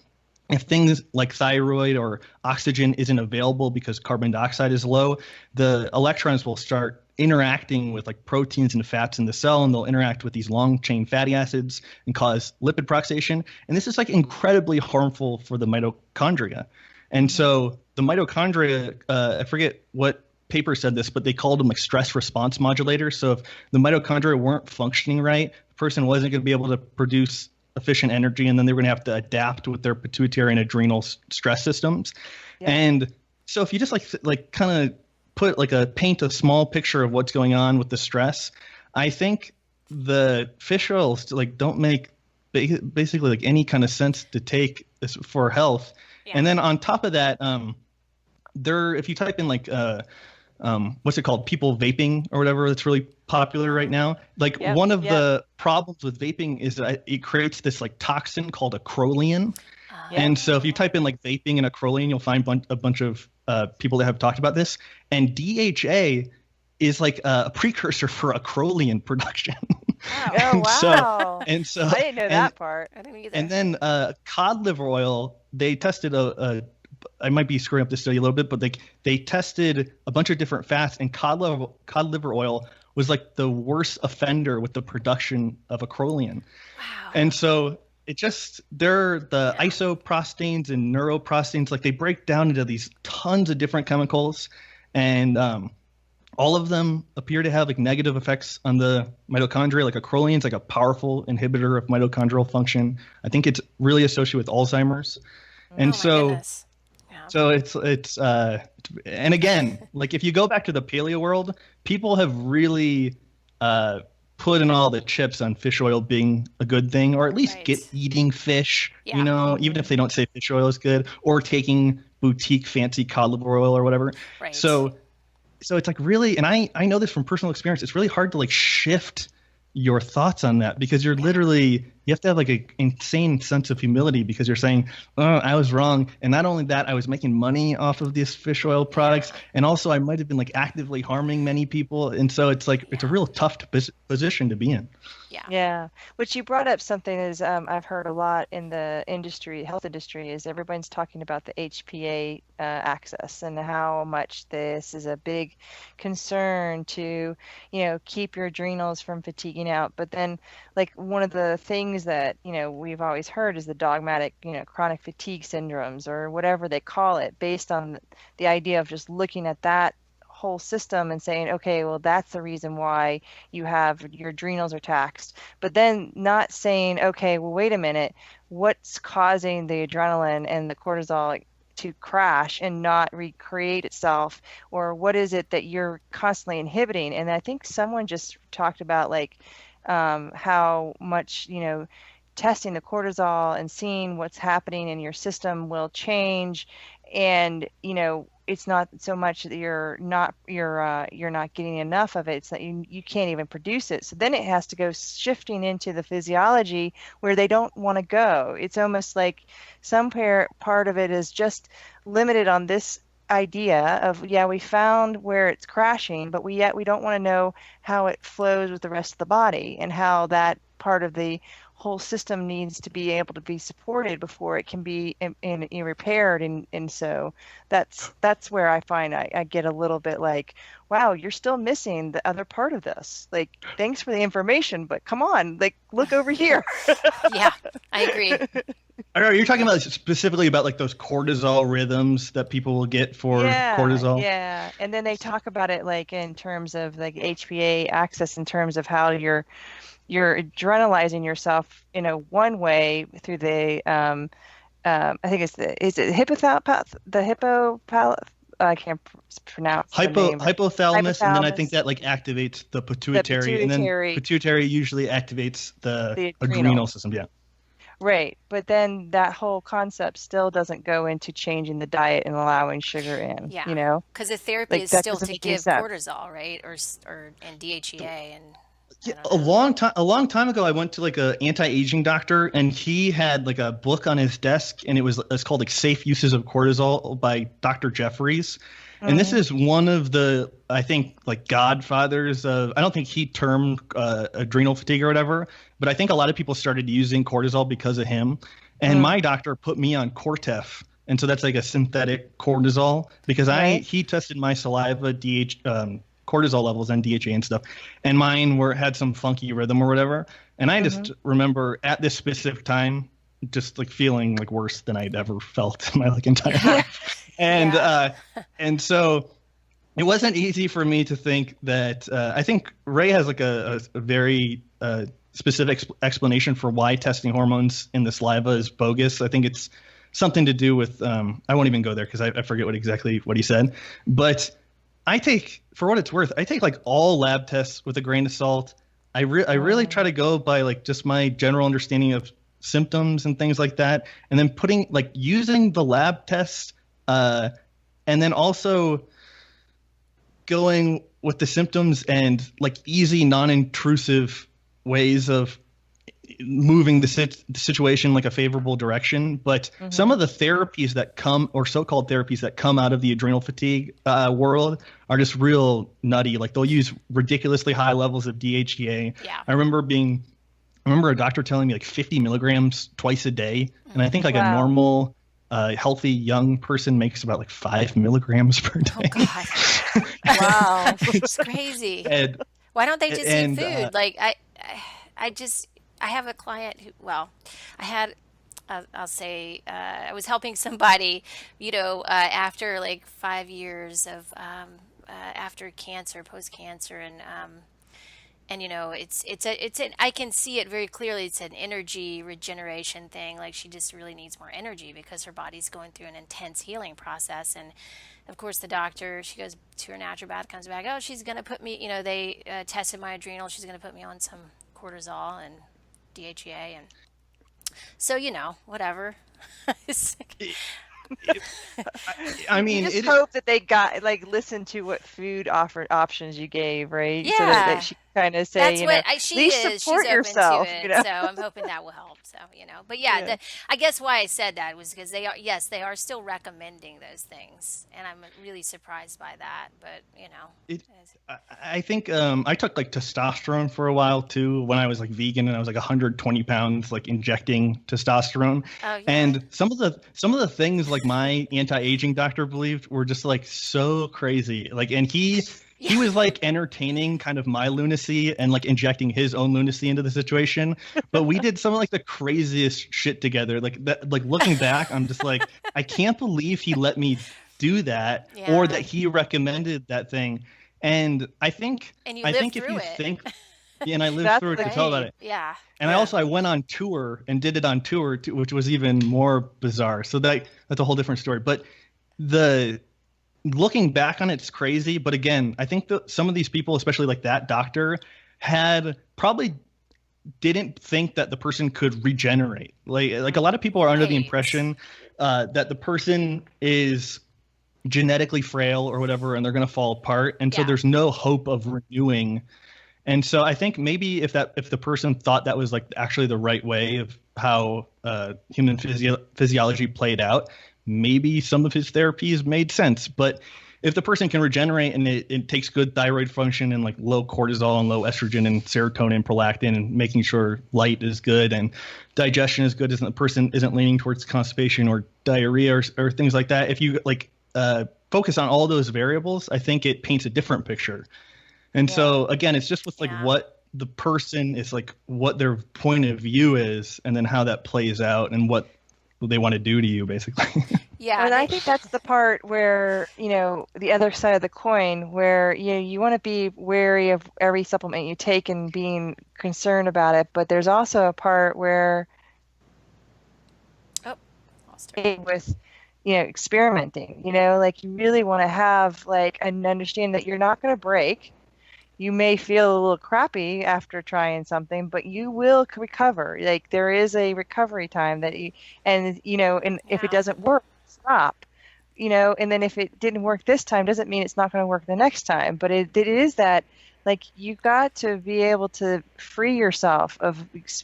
Speaker 2: if things like thyroid or oxygen isn't available because carbon dioxide is low, the electrons will start interacting with like proteins and fats in the cell, and they'll interact with these long chain fatty acids and cause lipid peroxidation. And this is like incredibly harmful for the mitochondria. And so the mitochondria, I forget what paper said this, but they called them like stress response modulators. So if the mitochondria weren't functioning right, the person wasn't going to be able to produce efficient energy, and then they were going to have to adapt with their pituitary and adrenal stress systems. And So if you just like kind of paint a small picture of what's going on with the stress, I think the fish oils like don't make basically like any kind of sense to take for health.
Speaker 1: Yeah.
Speaker 2: And then on top of that, if you type in like what's it called, people vaping or whatever, that's really popular right now. Like one of the problems with vaping is that it creates this like toxin called acrolein. And so if you type in like vaping and acrolein, you'll find a bunch of people that have talked about this. And DHA is like a precursor for acrolein production.
Speaker 3: Oh, wow.
Speaker 2: And so
Speaker 3: I didn't know that part.
Speaker 1: I didn't either.
Speaker 2: And then cod liver oil, they tested I might be screwing up this study a little bit, but they tested a bunch of different fats, and cod liver oil was like the worst offender with the production of acrolein.
Speaker 1: Wow.
Speaker 2: And so it just, they're the isoprostanes and neuroprostanes, like they break down into these tons of different chemicals, and all of them appear to have like negative effects on the mitochondria. Like acrolein is like a powerful inhibitor of mitochondrial function. I think it's really associated with Alzheimer's. And so it's and again, like if you go back to the paleo world, people have really put in all the chips on fish oil being a good thing, or at least eating fish, you know, even if they don't say fish oil is good, or taking boutique fancy cod liver oil or whatever.
Speaker 1: Right.
Speaker 2: So it's like really, and I know this from personal experience, it's really hard to like shift your thoughts on that, because you're literally, you have to have like an insane sense of humility, because you're saying, oh, I was wrong. And not only that, I was making money off of these fish oil products. And also I might have been like actively harming many people. And so it's like, it's a real tough position to be in.
Speaker 3: Yeah. Which you brought up something is I've heard a lot in the industry, health industry, is everyone's talking about the HPA access and how much this is a big concern to, you know, keep your adrenals from fatiguing out. But then like one of the things that, you know, we've always heard is the dogmatic, you know, chronic fatigue syndromes or whatever they call it, based on the idea of just looking at that whole system and saying, okay, well, that's the reason why your adrenals are taxed, but then not saying, okay, well, wait a minute, what's causing the adrenaline and the cortisol to crash and not recreate itself, or what is it that you're constantly inhibiting? And I think someone just talked about like how much, you know, testing the cortisol and seeing what's happening in your system will change. And, you know, it's not so much that you're not getting enough of it. It's that you can't even produce it. So then it has to go shifting into the physiology where they don't want to go. It's almost like some part of it is just limited on this idea of, we found where it's crashing, but we don't want to know how it flows with the rest of the body and how that part of the whole system needs to be able to be supported before it can be repaired. And so that's where I find I get a little bit like, wow, you're still missing the other part of this. Like, thanks for the information, but come on, like, look over here.
Speaker 1: Yeah, I agree.
Speaker 2: Are you talking about specifically about like those cortisol rhythms that people will get for cortisol?
Speaker 3: Yeah. And then they talk about it like in terms of like HPA access, in terms of how you're adrenalizing yourself in a one way through the I think it's the hippothalamus. I can't pronounce
Speaker 2: hypothalamus, and then I think that like activates the pituitary, and then pituitary usually activates the adrenal system. Yeah.
Speaker 3: Right, but then that whole concept still doesn't go into changing the diet and allowing sugar in.
Speaker 1: Yeah,
Speaker 3: you know,
Speaker 1: because the therapy is still to give cortisol, right, and DHEA and.
Speaker 2: A long time ago, I went to like a anti-aging doctor, and he had like a book on his desk, and it's called like Safe Uses of Cortisol by Dr. Jeffries. And this is one of the, I think, like godfathers of, I don't think he termed adrenal fatigue or whatever, but I think a lot of people started using cortisol because of him. And my doctor put me on Cortef. And so that's like a synthetic cortisol, because he tested my saliva cortisol levels and DHA and stuff, and mine had some funky rhythm or whatever. And I just remember at this specific time just like feeling like worse than I'd ever felt in my like entire life. And so it wasn't easy for me to think that I think Ray has like a very specific explanation for why testing hormones in the saliva is bogus. I think it's something to do with, I won't even go there because I forget what he said. But for what it's worth, I take like all lab tests with a grain of salt. I really try to go by like just my general understanding of symptoms and things like that. And then using the lab tests, and then also going with the symptoms and like easy, non-intrusive ways of moving the situation like a favorable direction. But some of the therapies that come, or so-called therapies that come out of the adrenal fatigue world, are just real nutty. Like they'll use ridiculously high levels of DHEA.
Speaker 1: Yeah.
Speaker 2: I remember a doctor telling me like 50 milligrams twice a day, and I think like a normal healthy young person makes about like 5 milligrams per day.
Speaker 1: Oh God! Wow, it's crazy.
Speaker 2: And,
Speaker 1: why don't they just eat food? Like I have a client who, well, I'll say, I was helping somebody, after like 5 years of after cancer, post cancer, and I can see it very clearly. It's an energy regeneration thing. Like she just really needs more energy because her body's going through an intense healing process. And of course the doctor, she goes to her naturopath, comes back, oh, she's going to put me, they tested my adrenal. She's going to put me on some cortisol and DHEA. And so, whatever.
Speaker 2: I mean,
Speaker 3: you just hope that they listened to what food options you gave, right?
Speaker 1: Yeah.
Speaker 3: So that she kind of say,
Speaker 1: she is.
Speaker 3: Support
Speaker 1: She's
Speaker 3: yourself.
Speaker 1: Open to it, so I'm hoping that will help. So, but yeah. I guess why I said that was because they are still recommending those things, and I'm really surprised by that. But
Speaker 2: I think I took like testosterone for a while too when I was like vegan, and I was like 120 pounds, like injecting testosterone.
Speaker 1: Oh, yeah.
Speaker 2: And some of the things like my anti-aging doctor believed were just like so crazy. Like, and he was like entertaining kind of my lunacy and like injecting his own lunacy into the situation. But we did some of like the craziest shit together. Like that, like looking back, I'm just like, I can't believe he let me do that, or that he recommended that thing. And I think
Speaker 1: and
Speaker 2: I lived through it to tell about it.
Speaker 1: Yeah.
Speaker 2: And I went on tour and did it on tour too, which was even more bizarre. So that's a whole different story. But looking back on it's crazy. But again, I think some of these people, especially like that doctor, had probably didn't think that the person could regenerate. Like a lot of people are under the impression that the person is genetically frail or whatever, and they're going to fall apart. And so there's no hope of renewing. And so I think maybe if the person thought that was like actually the right way of how human physiology played out, maybe some of his therapies made sense. But if the person can regenerate and it takes good thyroid function and like low cortisol and low estrogen and serotonin, prolactin, and making sure light is good and digestion is good, the person isn't leaning towards constipation or diarrhea or things like that. If you focus on all those variables, I think it paints a different picture. And so again, it's just with like what the person is, like what their point of view is, and then how that plays out and what they want to do to you, basically.
Speaker 3: Yeah. And I think that's the part where, the other side of the coin, where, you want to be wary of every supplement you take and being concerned about it. But there's also a part where with, experimenting, like you really want to have like an understanding that you're not going to break. You may feel a little crappy after trying something, but you will recover. Like there is a recovery time that and if it doesn't work, stop, and then if it didn't work this time, doesn't mean it's not going to work the next time. But it is that, like, you've got to be able to free yourself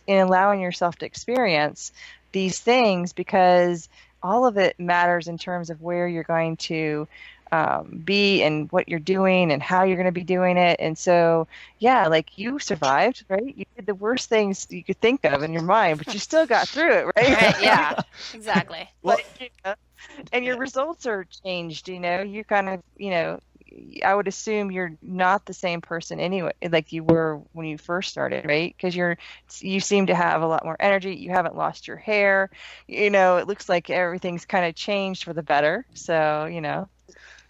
Speaker 3: in allowing yourself to experience these things, because all of it matters in terms of where you're going to be and what you're doing and how you're going to be doing it. And so, like you survived, right? You did the worst things you could think of in your mind, but you still got through it, right?
Speaker 1: Right, yeah, exactly.
Speaker 3: And your results are changed, you kind of, I would assume you're not the same person anyway, like you were when you first started, right? Because you seem to have a lot more energy. You haven't lost your hair. It looks like everything's kind of changed for the better. So,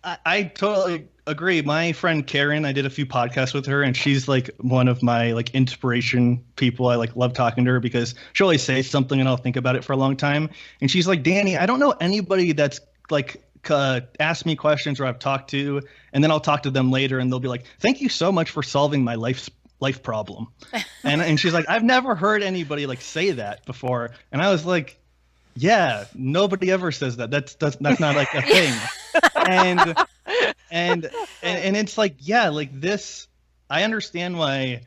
Speaker 2: I totally agree. My friend Karen, I did a few podcasts with her, and she's like one of my like inspiration people. I like love talking to her because she'll always say something and I'll think about it for a long time. And she's like, Danny, I don't know anybody that's like asked me questions or I've talked to, and then I'll talk to them later and they'll be like, thank you so much for solving my life problem. And she's like, I've never heard anybody like say that before. And I was like, yeah, nobody ever says that. That's not like a thing. and and it's like, yeah, like this, I understand why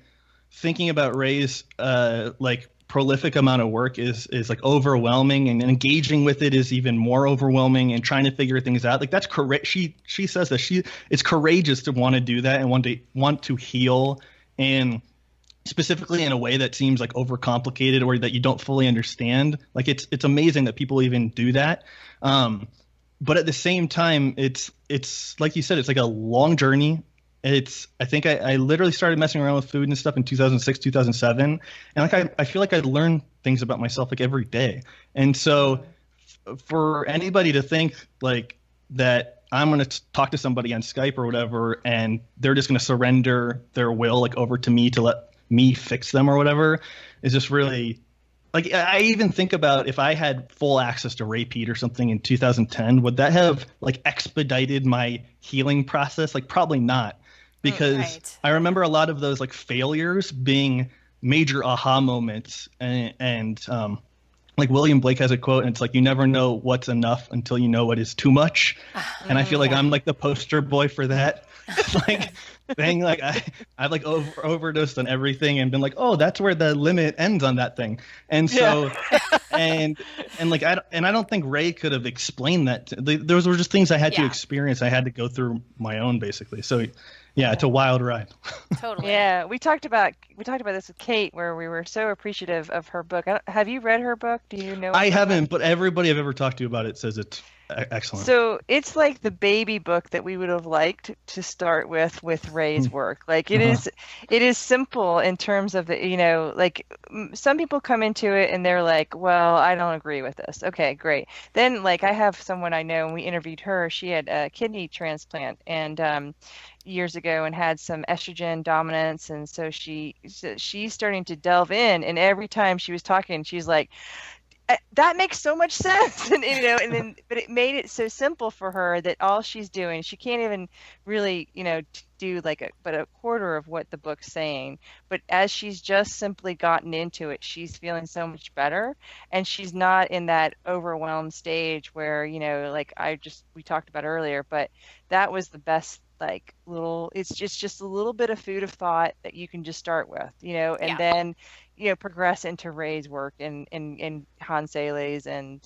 Speaker 2: thinking about Ray's like prolific amount of work is like overwhelming, and engaging with it is even more overwhelming, and trying to figure things out. Like that's correct. She says that it's courageous to want to do that and want to heal, and specifically in a way that seems like overcomplicated or that you don't fully understand. Like it's amazing that people even do that. But at the same time, it's like you said, it's like a long journey. I think I literally started messing around with food and stuff in 2006, 2007. And like I feel like I learn things about myself like every day. And so for anybody to think like that I'm going to talk to somebody on Skype or whatever, and they're just going to surrender their will like over to me to let me fix them or whatever, is just really like, I even think about if I had full access to Ray Peat or something in 2010, would that have like expedited my healing process? Like probably not, because
Speaker 1: Right.
Speaker 2: I remember a lot of those like failures being major aha moments, and like William Blake has a quote, and it's like, you never know what's enough until you know what is too much. And I feel like I'm like the poster boy for that. Like thing, like I've like overdosed on everything and been like, oh, that's where the limit ends on that thing. And so and like I don't think Ray could have explained that those were just things I had to experience. I had to go through my own, basically. So yeah, it's a wild ride.
Speaker 1: Totally.
Speaker 3: Yeah, we talked about this with Kate, where we were so appreciative of her book. Have you read her book? Do you know?
Speaker 2: I haven't, but everybody I've ever talked to about it says it's excellent.
Speaker 3: So it's like the baby book that we would have liked to start with Ray's work. Like it is simple in terms of the, like some people come into it and they're like, well, I don't agree with this. Okay, great. Then like I have someone I know, and we interviewed her. She had a kidney transplant and years ago and had some estrogen dominance, and so she's starting to delve in, and every time she was talking, she's like, that makes so much sense. And but it made it so simple for her that all she's doing, she can't even really do like but a quarter of what the book's saying, but as she's just simply gotten into it, she's feeling so much better, and she's not in that overwhelmed stage where like we talked about earlier. But that was the best, like little, it's just a little bit of food of thought that you can just start with, and then progress into Ray's work and Hans Sele's and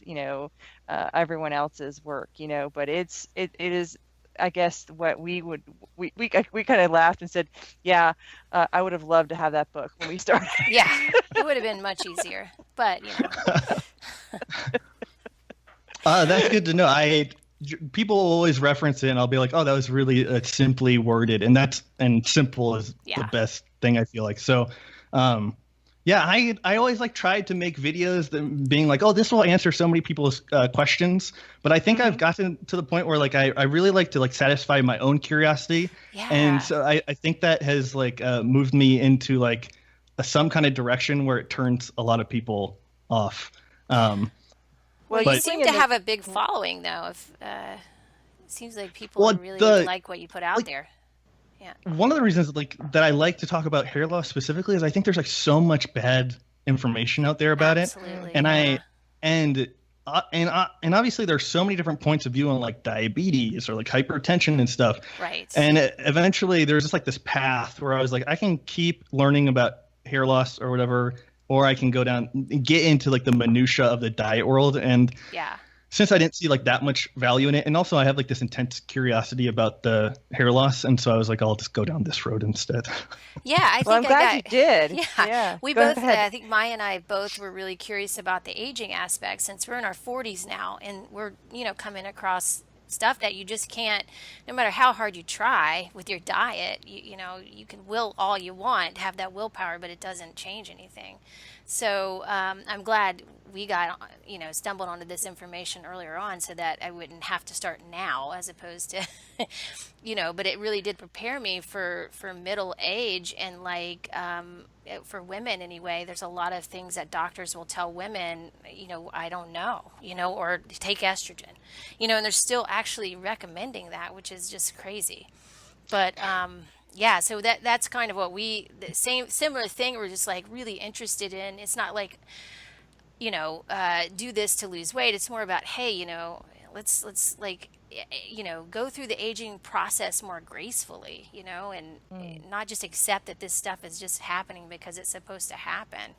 Speaker 3: everyone else's work, but it is, I guess, what we kind of laughed and said, yeah, I would have loved to have that book when we started.
Speaker 1: Yeah, it would have been much easier, but
Speaker 2: that's good to know. People always reference it and I'll be like, oh, that was really simply worded, and simple is the best thing, I feel like. So yeah, I always like tried to make videos that being like, oh, this will answer so many people's questions. But I think I've gotten to the point where like I really like to like satisfy my own curiosity.
Speaker 1: Yeah.
Speaker 2: And so I think that has like moved me into like some kind of direction where it turns a lot of people off.
Speaker 1: Well, you seem to have a big following, though. It seems like people really like what you put out there. Yeah.
Speaker 2: One of the reasons like that I like to talk about hair loss specifically is I think there's like so much bad information out there about
Speaker 1: Absolutely,
Speaker 2: it, and and obviously there's so many different points of view on like diabetes or like hypertension and stuff.
Speaker 1: Right.
Speaker 2: And eventually there's just like this path where I was like, I can keep learning about hair loss or whatever, or I can go down and get into like the minutia of the diet world. And since I didn't see like that much value in it, and also I have like this intense curiosity about the hair loss, and so I was like, I'll just go down this road instead.
Speaker 1: Yeah, I think
Speaker 3: I'm glad you did.
Speaker 1: Yeah, we both. I think Maya and I both were really curious about the aging aspect, since we're in our 40s now, and we're coming across stuff that you just can't, no matter how hard you try with your diet, you can will all you want, have that willpower, but it doesn't change anything. So I'm glad we got, stumbled onto this information earlier on so that I wouldn't have to start now as opposed to, but it really did prepare me for middle age and for women anyway, there's a lot of things that doctors will tell women, I don't know, or take estrogen, and they're still actually recommending that, which is just crazy. But yeah, so that's kind of what the similar thing we're just like really interested in. It's not like, do this to lose weight. It's more about, hey, let's like, go through the aging process more gracefully, and not just accept that this stuff is just happening because it's supposed to happen.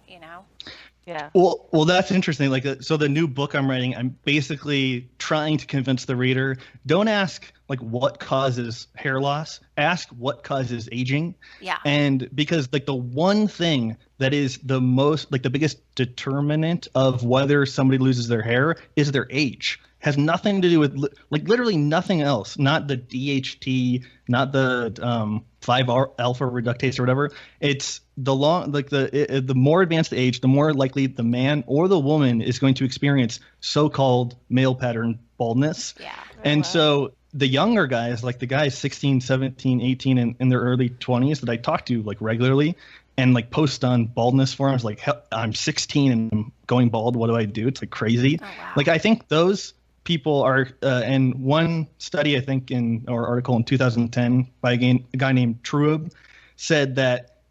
Speaker 3: Yeah.
Speaker 2: Well, that's interesting. Like, so the new book I'm writing, I'm basically trying to convince the reader, don't ask like what causes hair loss, ask what causes aging.
Speaker 1: Yeah.
Speaker 2: And because like the one thing that is the most, like the biggest determinant of whether somebody loses their hair is their age. Has nothing to do with like literally nothing else, not the DHT, not the 5-alpha reductase or whatever. It's the more advanced age, the more likely the man or the woman is going to experience so-called male pattern baldness.
Speaker 1: Yeah.
Speaker 2: And so the younger guys, like the guys 16, 17, 18 in their early 20s that I talk to like regularly and like post on baldness forums like, I'm 16 and I'm going bald. What do I do? It's like crazy.
Speaker 1: Oh, wow.
Speaker 2: Like I think those people are, and one study I think or article in 2010 by a guy named Trueb said that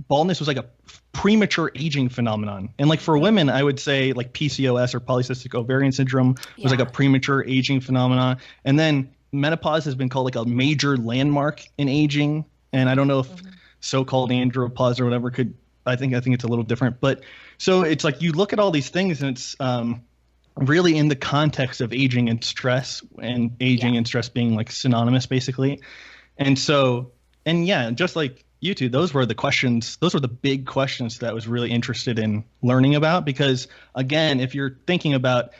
Speaker 2: baldness was like a premature aging phenomenon. And like for women, I would say like PCOS or polycystic ovarian syndrome was like a premature aging phenomenon. And then menopause has been called like a major landmark in aging. And I don't know if so-called andropause or whatever I think it's a little different. But so it's like you look at all these things and it's really in the context of aging and stress, and aging and stress being like synonymous basically. And so, and yeah, just like you two, those were the big questions that I was really interested in learning about, because again, if you're thinking about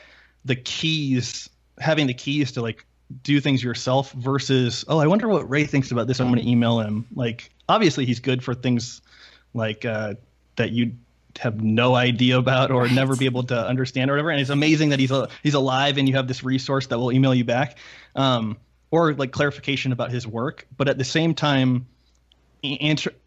Speaker 2: having the keys to like do things yourself versus, oh, I wonder what Ray thinks about this, I'm going to email him. Like, obviously he's good for things like that you have no idea about or never be able to understand or whatever. And it's amazing that he's alive and you have this resource that will email you back, or like clarification about his work. But at the same time,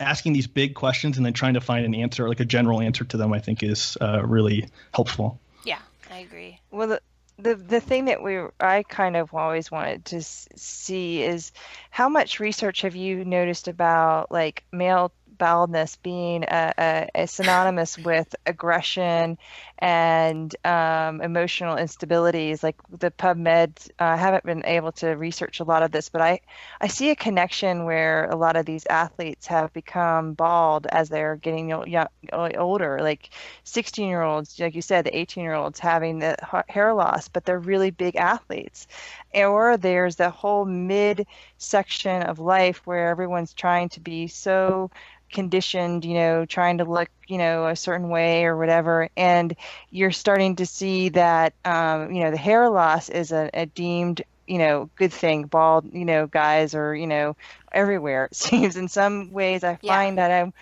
Speaker 2: asking these big questions and then trying to find an answer, like a general answer to them, I think is really helpful.
Speaker 1: Yeah, I agree.
Speaker 3: Well, the thing that I kind of always wanted to see is how much research have you noticed about like male baldness being a synonymous with aggression and emotional instabilities. Like the PubMed, I haven't been able to research a lot of this, but I see a connection where a lot of these athletes have become bald as they're getting older, like 16-year-olds, like you said, the 18-year-olds having the hair loss, but they're really big athletes. Or there's the whole mid section of life where everyone's trying to be so conditioned, trying to look, a certain way or whatever. And you're starting to see that, the hair loss is a deemed, good thing. Bald, guys are, everywhere, it seems. In some ways, I find that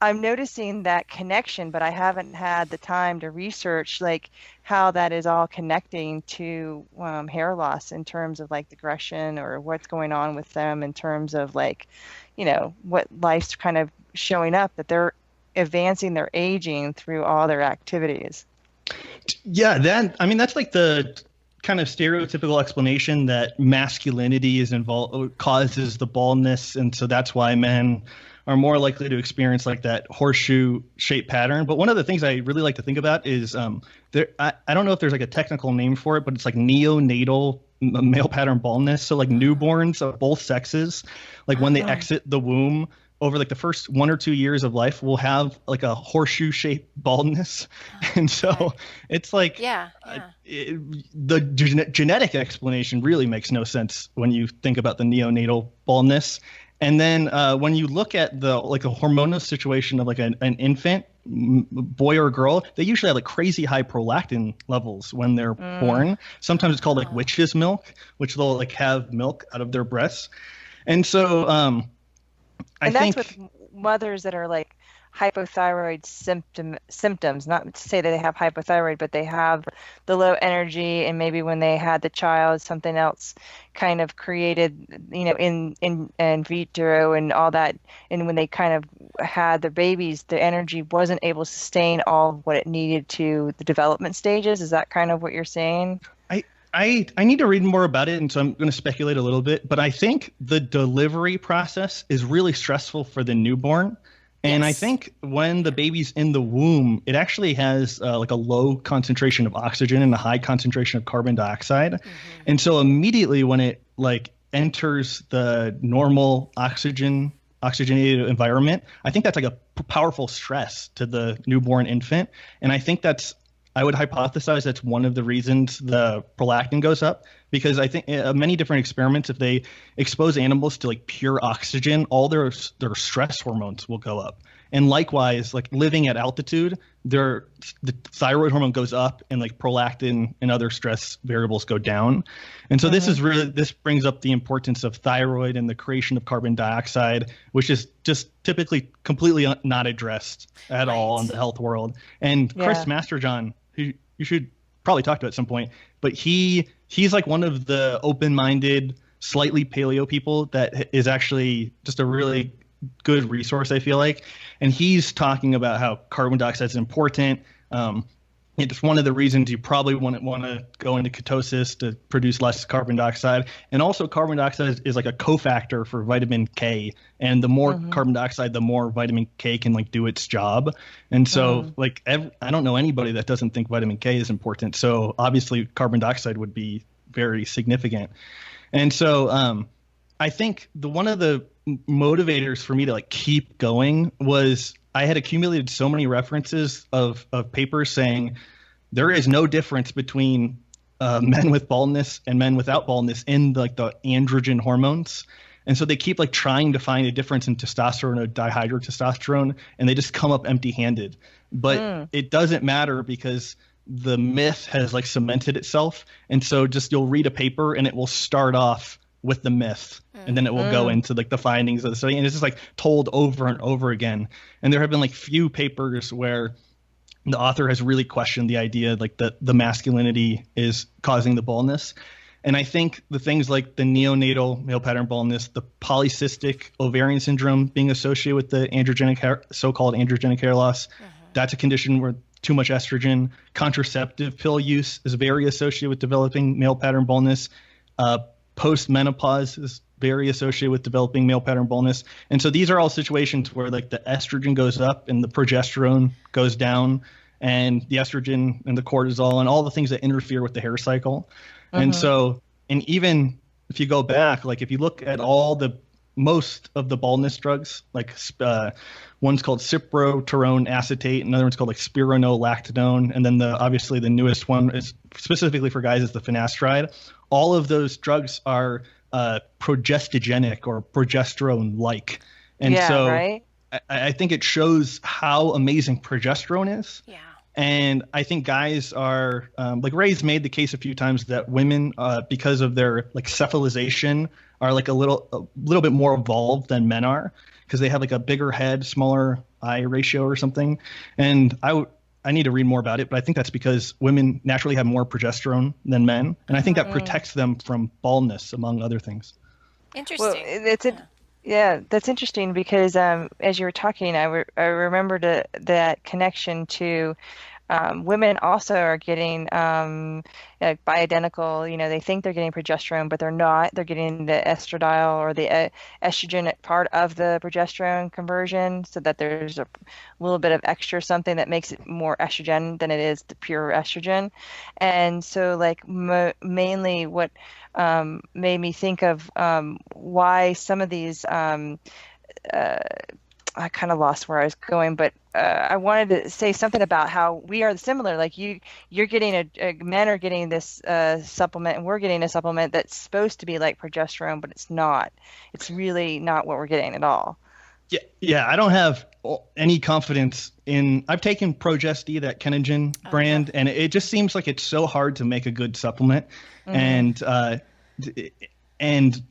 Speaker 3: I'm noticing that connection, but I haven't had the time to research like how that is all connecting to hair loss in terms of like aggression or what's going on with them in terms of like, what life's kind of showing up, that they're advancing their aging through all their activities.
Speaker 2: Yeah, that's like the kind of stereotypical explanation that masculinity is involved, causes the baldness, and so that's why men are more likely to experience like that horseshoe shaped pattern. But one of the things I really like to think about is I don't know if there's like a technical name for it, but it's like neonatal male pattern baldness. So like newborns of both sexes, like when they exit the womb over like the first 1 or 2 years of life, will have like a horseshoe shaped baldness. And so it's like the genetic explanation really makes no sense when you think about the neonatal baldness. And then when you look at the like a hormonal situation of like an infant, boy or girl, they usually have like crazy high prolactin levels when they're born. Sometimes it's called like witch's milk, which they'll like have milk out of their breasts. And so I think
Speaker 3: that's with mothers that are like hypothyroid symptoms, not to say that they have hypothyroid, but they have the low energy, and maybe when they had the child, something else kind of created, in vitro and all that. And when they kind of had their babies, the energy wasn't able to sustain all of what it needed to the development stages. Is that kind of what you're saying?
Speaker 2: I need to read more about it, and so I'm going to speculate a little bit. But I think the delivery process is really stressful for the newborn. And I think when the baby's in the womb, it actually has like a low concentration of oxygen and a high concentration of carbon dioxide. Mm-hmm. And so immediately when it like enters the normal oxygenated environment, I think that's like a powerful stress to the newborn infant. And I think I would hypothesize that's one of the reasons the prolactin goes up, because I think many different experiments, if they expose animals to like pure oxygen, all their stress hormones will go up. And likewise, like living at altitude, the thyroid hormone goes up and like prolactin and other stress variables go down. And so this brings up the importance of thyroid and the creation of carbon dioxide, which is just typically completely not addressed at all in the health world. And Chris Masterjohn, who you should probably talk to at some point, but he's like one of the open-minded, slightly paleo people that is actually just a really good resource, I feel like. And he's talking about how carbon dioxide is important. It's one of the reasons you probably want to go into ketosis to produce less carbon dioxide. And also carbon dioxide is like a cofactor for vitamin K. And the more carbon dioxide, the more vitamin K can like do its job. And so like I don't know anybody that doesn't think vitamin K is important. So obviously carbon dioxide would be very significant. And so I think one of the motivators for me to like keep going was I had accumulated so many references of papers saying there is no difference between men with baldness and men without baldness in like the androgen hormones. And so they keep like trying to find a difference in testosterone or dihydrotestosterone, and they just come up empty-handed. But it doesn't matter because the myth has like cemented itself. And so just you'll read a paper and it will start off with the myth, and then it will go into like the findings of the study, and it's just like told over and over again. And there have been like few papers where the author has really questioned the idea like that the masculinity is causing the baldness. And I think the things like the neonatal male pattern baldness, the polycystic ovarian syndrome being associated with the so-called androgenic hair loss, that's a condition where too much estrogen. Contraceptive pill use is very associated with developing male pattern baldness. Post-menopause is very associated with developing male pattern baldness. And so these are all situations where like the estrogen goes up and the progesterone goes down, and the estrogen and the cortisol and all the things that interfere with the hair cycle. And so, and even if you go back, like if you look at most of the baldness drugs, like one's called cyproterone acetate, another one's called like spironolactone, and then obviously the newest one is specifically for guys is the finasteride. All of those drugs are progestogenic or progesterone-like. And I think it shows how amazing progesterone is. Yeah. And I think guys are like Ray's made the case a few times that women, because of their like cephalization, are like a little bit more evolved than men are, because they have like a bigger head, smaller eye ratio or something. And I need to read more about it, but I think that's because women naturally have more progesterone than men, and I think that protects them from baldness, among other things.
Speaker 1: Interesting.
Speaker 3: Well, that's interesting because as you were talking, I remembered that connection to women also are getting like bioidentical. They think they're getting progesterone, but they're not. They're getting the estradiol or the estrogen part of the progesterone conversion, so that there's a little bit of extra something that makes it more estrogen than it is the pure estrogen. And so like mainly what made me think of why some of these I kind of lost where I was going, but I wanted to say something about how we are similar. Like you're getting men are getting this supplement, and we're getting a supplement that's supposed to be like progesterone, but it's not. It's really not what we're getting at all.
Speaker 2: Yeah. I don't have any confidence in. I've taken Progesti, that Kenogen brand, and it just seems like it's so hard to make a good supplement. And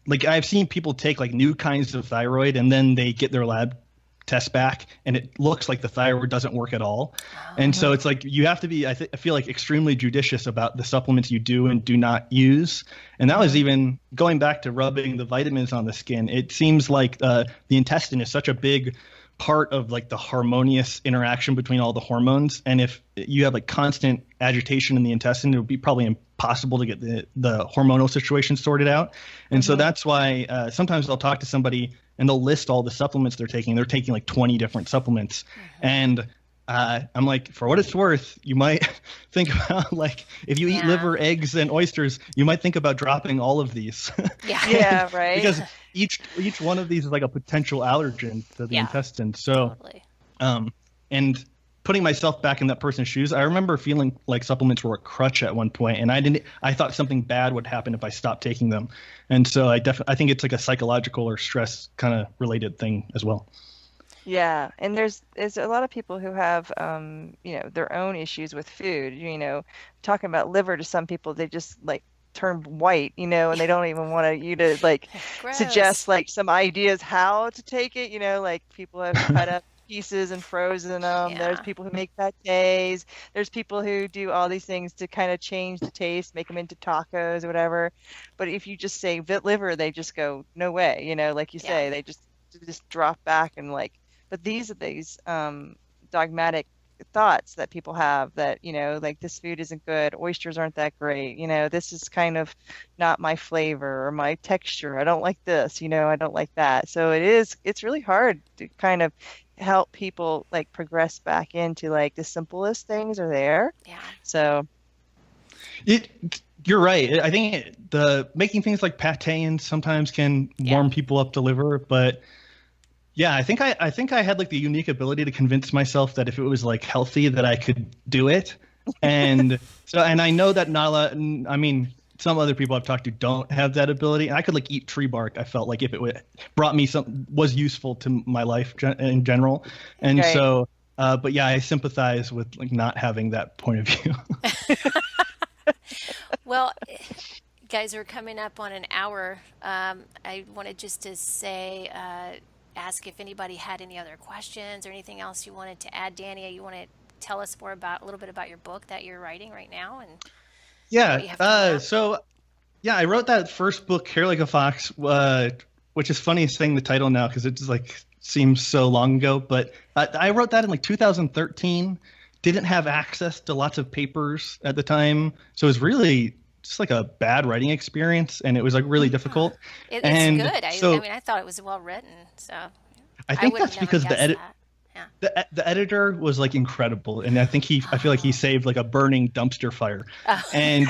Speaker 2: like I've seen people take like new kinds of thyroid, and then they get their lab test back and it looks like the thyroid doesn't work at all. And so it's like you have to be, I feel like, extremely judicious about the supplements you do and do not use. And that was even going back to rubbing the vitamins on the skin. It seems like the intestine is such a big part of like the harmonious interaction between all the hormones. And if you have like constant agitation in the intestine, it would be probably impossible to get the hormonal situation sorted out. And so that's why sometimes I'll talk to somebody and they'll list all the supplements they're taking. They're taking like 20 different supplements. And I'm like, for what it's worth, you might think about like if you eat liver, eggs, and oysters, you might think about dropping all of these.
Speaker 3: Yeah, right.
Speaker 2: Because each one of these is like a potential allergen to the intestine. So, and putting myself back in that person's shoes, I remember feeling like supplements were a crutch at one point, and I thought something bad would happen if I stopped taking them. And so I think it's like a psychological or stress kind of related thing as well.
Speaker 3: Yeah, and there's a lot of people who have their own issues with food. Talking about liver, to some people they just like turn white, and they don't even want you to like suggest like some ideas how to take it. Like people have cut up pieces and frozen them. There's people who make pâtés. There's people who do all these things to kind of change the taste, make them into tacos or whatever. But if you just say liver, they just go, no way. Like you say, they just drop back and like. But these are these dogmatic thoughts that people have that, like this food isn't good, oysters aren't that great, this is kind of not my flavor or my texture. I don't like this, I don't like that. So it's really hard to kind of help people like progress back into like the simplest things are there. Yeah. So
Speaker 2: you're right. I think the making things like pâtés sometimes can warm people up to liver, but yeah, I think I had like the unique ability to convince myself that if it was like healthy that I could do it. And and I know that not a lot, I mean, some other people I've talked to don't have that ability. I could like eat tree bark. I felt like if it brought me was useful to my life in general. And so, but yeah, I sympathize with like not having that point of view.
Speaker 1: Well, guys, we're coming up on an hour. I wanted just to say, ask if anybody had any other questions or anything else you wanted to add. Danny, you want to tell us more about a little bit about your book that you're writing right now? And
Speaker 2: I wrote that first book, Hair Like a Fox, which is funny saying the title now because it just like seems so long ago. But I wrote that in like 2013. Didn't have access to lots of papers at the time, so it was really just like a bad writing experience, and it was like really difficult.
Speaker 1: It's good. I thought it was well written. So
Speaker 2: I think that's because the editor was like incredible, and I feel like he saved like a burning dumpster fire. And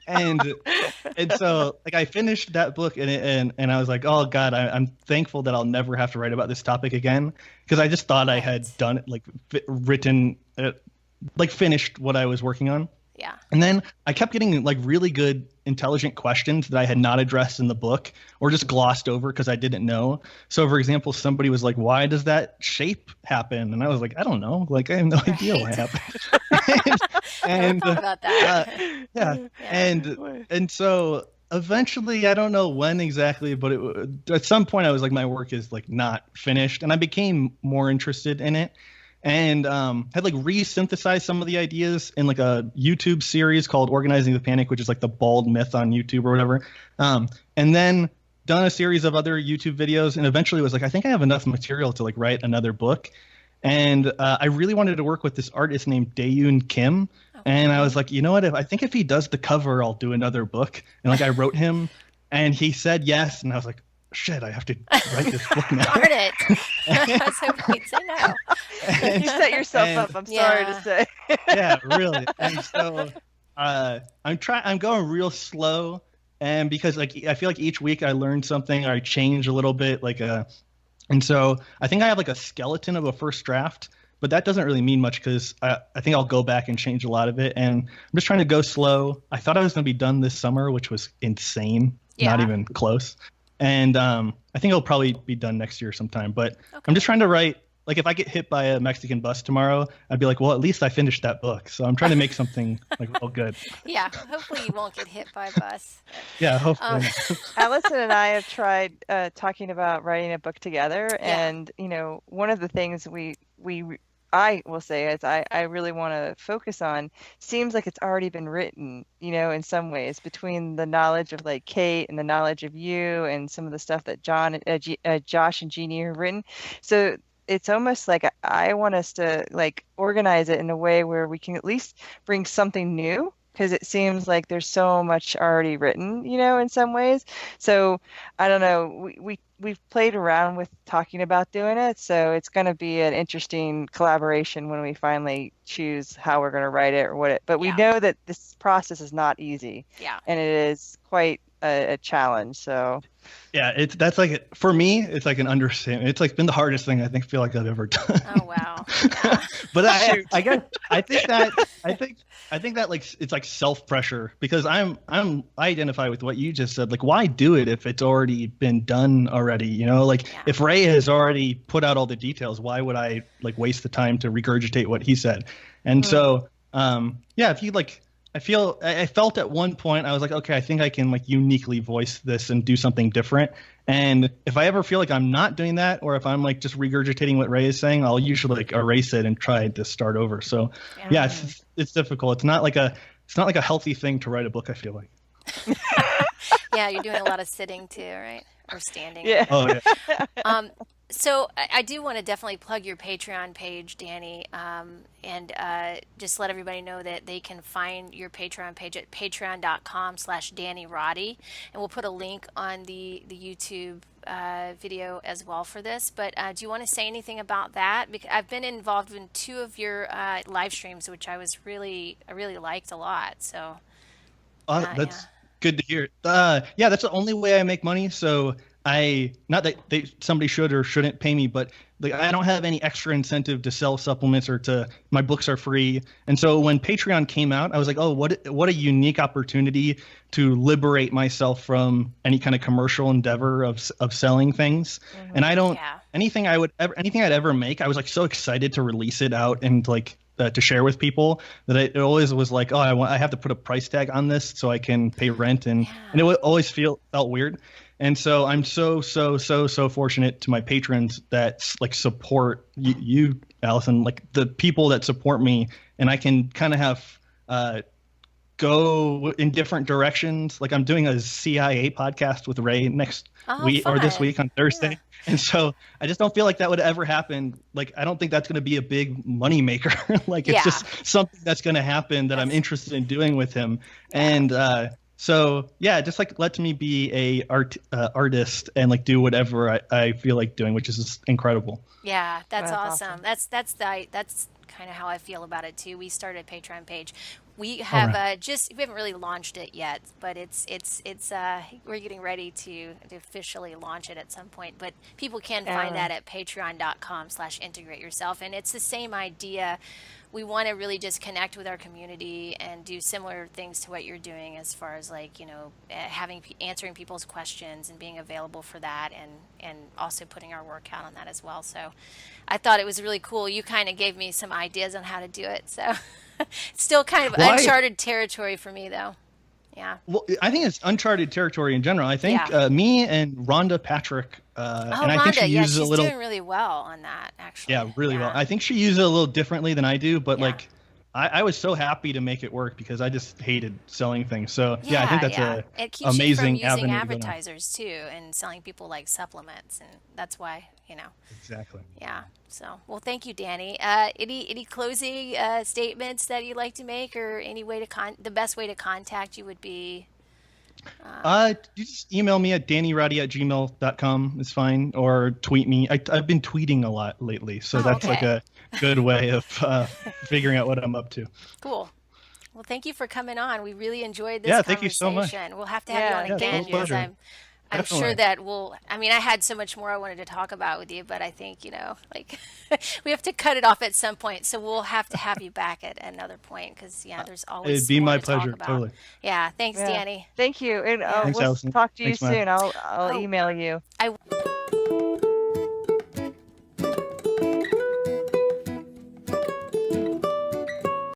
Speaker 2: and so like I finished that book and I was like, oh God, I'm thankful that I'll never have to write about this topic again, because I just thought I had done it, like written like finished what I was working on.
Speaker 1: Yeah.
Speaker 2: And then I kept getting like really good, intelligent questions that I had not addressed in the book or just glossed over because I didn't know. So, for example, somebody was like, why does that shape happen? And I was like, I don't know. Like, I have no idea why it happened.
Speaker 1: and I about that.
Speaker 2: And so eventually, I don't know when exactly, but at some point I was like, my work is like not finished. And I became more interested in it. And had like re-synthesized some of the ideas in like a YouTube series called Organizing the Panic, which is like the bald myth on YouTube or whatever. And then done a series of other YouTube videos, and eventually was like, I think I have enough material to like write another book. And I really wanted to work with this artist named Daeyoon Kim. And I was like, you know what? I think if he does the cover, I'll do another book. And like I wrote him, and he said yes. And I was like, shit, I have to write this book now.
Speaker 1: Darn it. I was hoping he'd say no.
Speaker 3: You set yourself up, I'm sorry to say.
Speaker 2: Yeah, really. And so I'm going real slow, and because like I feel like each week I learn something or I change a little bit, and so I think I have like a skeleton of a first draft, but that doesn't really mean much because I think I'll go back and change a lot of it, and I'm just trying to go slow. I thought I was going to be done this summer, which was insane. Not even close. And I think it'll probably be done next year sometime. But I'm just trying to write like if I get hit by a Mexican bus tomorrow, I'd be like, well, at least I finished that book. So I'm trying to make something like real good.
Speaker 1: Yeah, hopefully you won't get hit by a bus.
Speaker 2: Yeah, hopefully.
Speaker 3: Allison and I have tried talking about writing a book together,
Speaker 1: Yeah.
Speaker 3: and one of the things I will say is I really want to focus on seems like it's already been written, in some ways, between the knowledge of like Kate and the knowledge of you and some of the stuff that Josh and Jeannie have written. So it's almost like I want us to like organize it in a way where we can at least bring something new, because it seems like there's so much already written, in some ways. So I don't know, we've played around with talking about doing it, so it's going to be an interesting collaboration when we finally choose how we're going to write it or what it. But we know that this process is not easy.
Speaker 1: Yeah.
Speaker 3: And it is quite a challenge. So.
Speaker 2: Yeah, that's like, for me, it's like an understatement. It's like been the hardest thing I feel like I've ever done.
Speaker 1: Oh wow. Yeah.
Speaker 2: But I guess I think that like it's like self pressure, because I identify with what you just said. Like, why do it if it's already been done already? Like if Ray has already put out all the details, why would I like waste the time to regurgitate what he said? And so if you like. I felt at one point I was like, okay, I think I can like uniquely voice this and do something different. And if I ever feel like I'm not doing that, or if I'm like just regurgitating what Ray is saying, I'll usually like erase it and try to start over. So it's difficult. It's not like a healthy thing to write a book, I feel like.
Speaker 1: Yeah, you're doing a lot of sitting too, right? Or standing.
Speaker 3: Yeah.
Speaker 2: Oh yeah.
Speaker 1: So I do want to definitely plug your Patreon page, Danny, and just let everybody know that they can find your Patreon page at patreon.com/DannyRoddy, and we'll put a link on the YouTube video as well for this. But do you want to say anything about that? Because I've been involved in 2 of your live streams, which I really liked a lot. So
Speaker 2: that's good to hear. That's the only way I make money. So not that somebody should or shouldn't pay me, but like I don't have any extra incentive to sell supplements or my books are free. And so when Patreon came out, I was like, oh, what a unique opportunity to liberate myself from any kind of commercial endeavor of selling things. Mm-hmm. And I don't anything I'd ever make, I was like so excited to release it out and like to share with people that it always was like, oh, I have to put a price tag on this so I can pay rent, and it would always felt weird. And so I'm so fortunate to my patrons that like support you, Allison, like the people that support me, and I can kind of have go in different directions. Like I'm doing a CIA podcast with Ray next week or this week on Thursday. Yeah. And so I just don't feel like that would ever happen. Like, I don't think that's going to be a big money maker. Like it's just something that's going to happen that I'm interested in doing with him. And, so yeah, just like lets me be a artist and like do whatever I feel like doing, which is just incredible.
Speaker 1: Yeah, that's awesome. That's kind of how I feel about it too. We started a Patreon page. We have we haven't really launched it yet, but it's we're getting ready to officially launch it at some point. But people can find that at patreon.com/integrate yourself, and it's the same idea. We want to really just connect with our community and do similar things to what you're doing, as far as like, answering people's questions and being available for that, and also putting our work out on that as well. So I thought it was really cool. You kind of gave me some ideas on how to do it. So it's still kind of uncharted territory for me though. Yeah. Well,
Speaker 2: I think it's uncharted territory in general. I think me and Rhonda Patrick, and I think she uses
Speaker 1: she's
Speaker 2: a little.
Speaker 1: She's doing really well on that, actually.
Speaker 2: Yeah, really well. I think she uses it a little differently than I do, but like, I was so happy to make it work because I just hated selling things. So I think that's
Speaker 1: it keeps
Speaker 2: amazing
Speaker 1: you from using
Speaker 2: avenue
Speaker 1: advertisers too, and selling people like supplements, and that's why
Speaker 2: Exactly.
Speaker 1: Yeah. So, well, thank you, Danny. Any closing statements that you'd like to make, or any way to the best way to contact you would be?
Speaker 2: You just email me at dannyroddy@gmail.com is fine, or tweet me. I've been tweeting a lot lately, so that's like a good way of figuring out what I'm up to.
Speaker 1: Cool. Well, thank you for coming on. We really enjoyed this
Speaker 2: conversation.
Speaker 1: Thank
Speaker 2: you so much.
Speaker 1: We'll have to have you on again, because I'm sure that I had so much more I wanted to talk about with you, but I think, we have to cut it off at some point. So we'll have to have you back at another point, because, there's always
Speaker 2: It'd be
Speaker 1: more
Speaker 2: my
Speaker 1: to
Speaker 2: pleasure.
Speaker 1: talk about.
Speaker 2: Totally.
Speaker 1: Yeah. Thanks, Danny.
Speaker 3: Thank you. And
Speaker 2: Thanks,
Speaker 3: we'll
Speaker 2: Allison.
Speaker 3: talk to you
Speaker 2: Thanks,
Speaker 3: soon. I'll email you.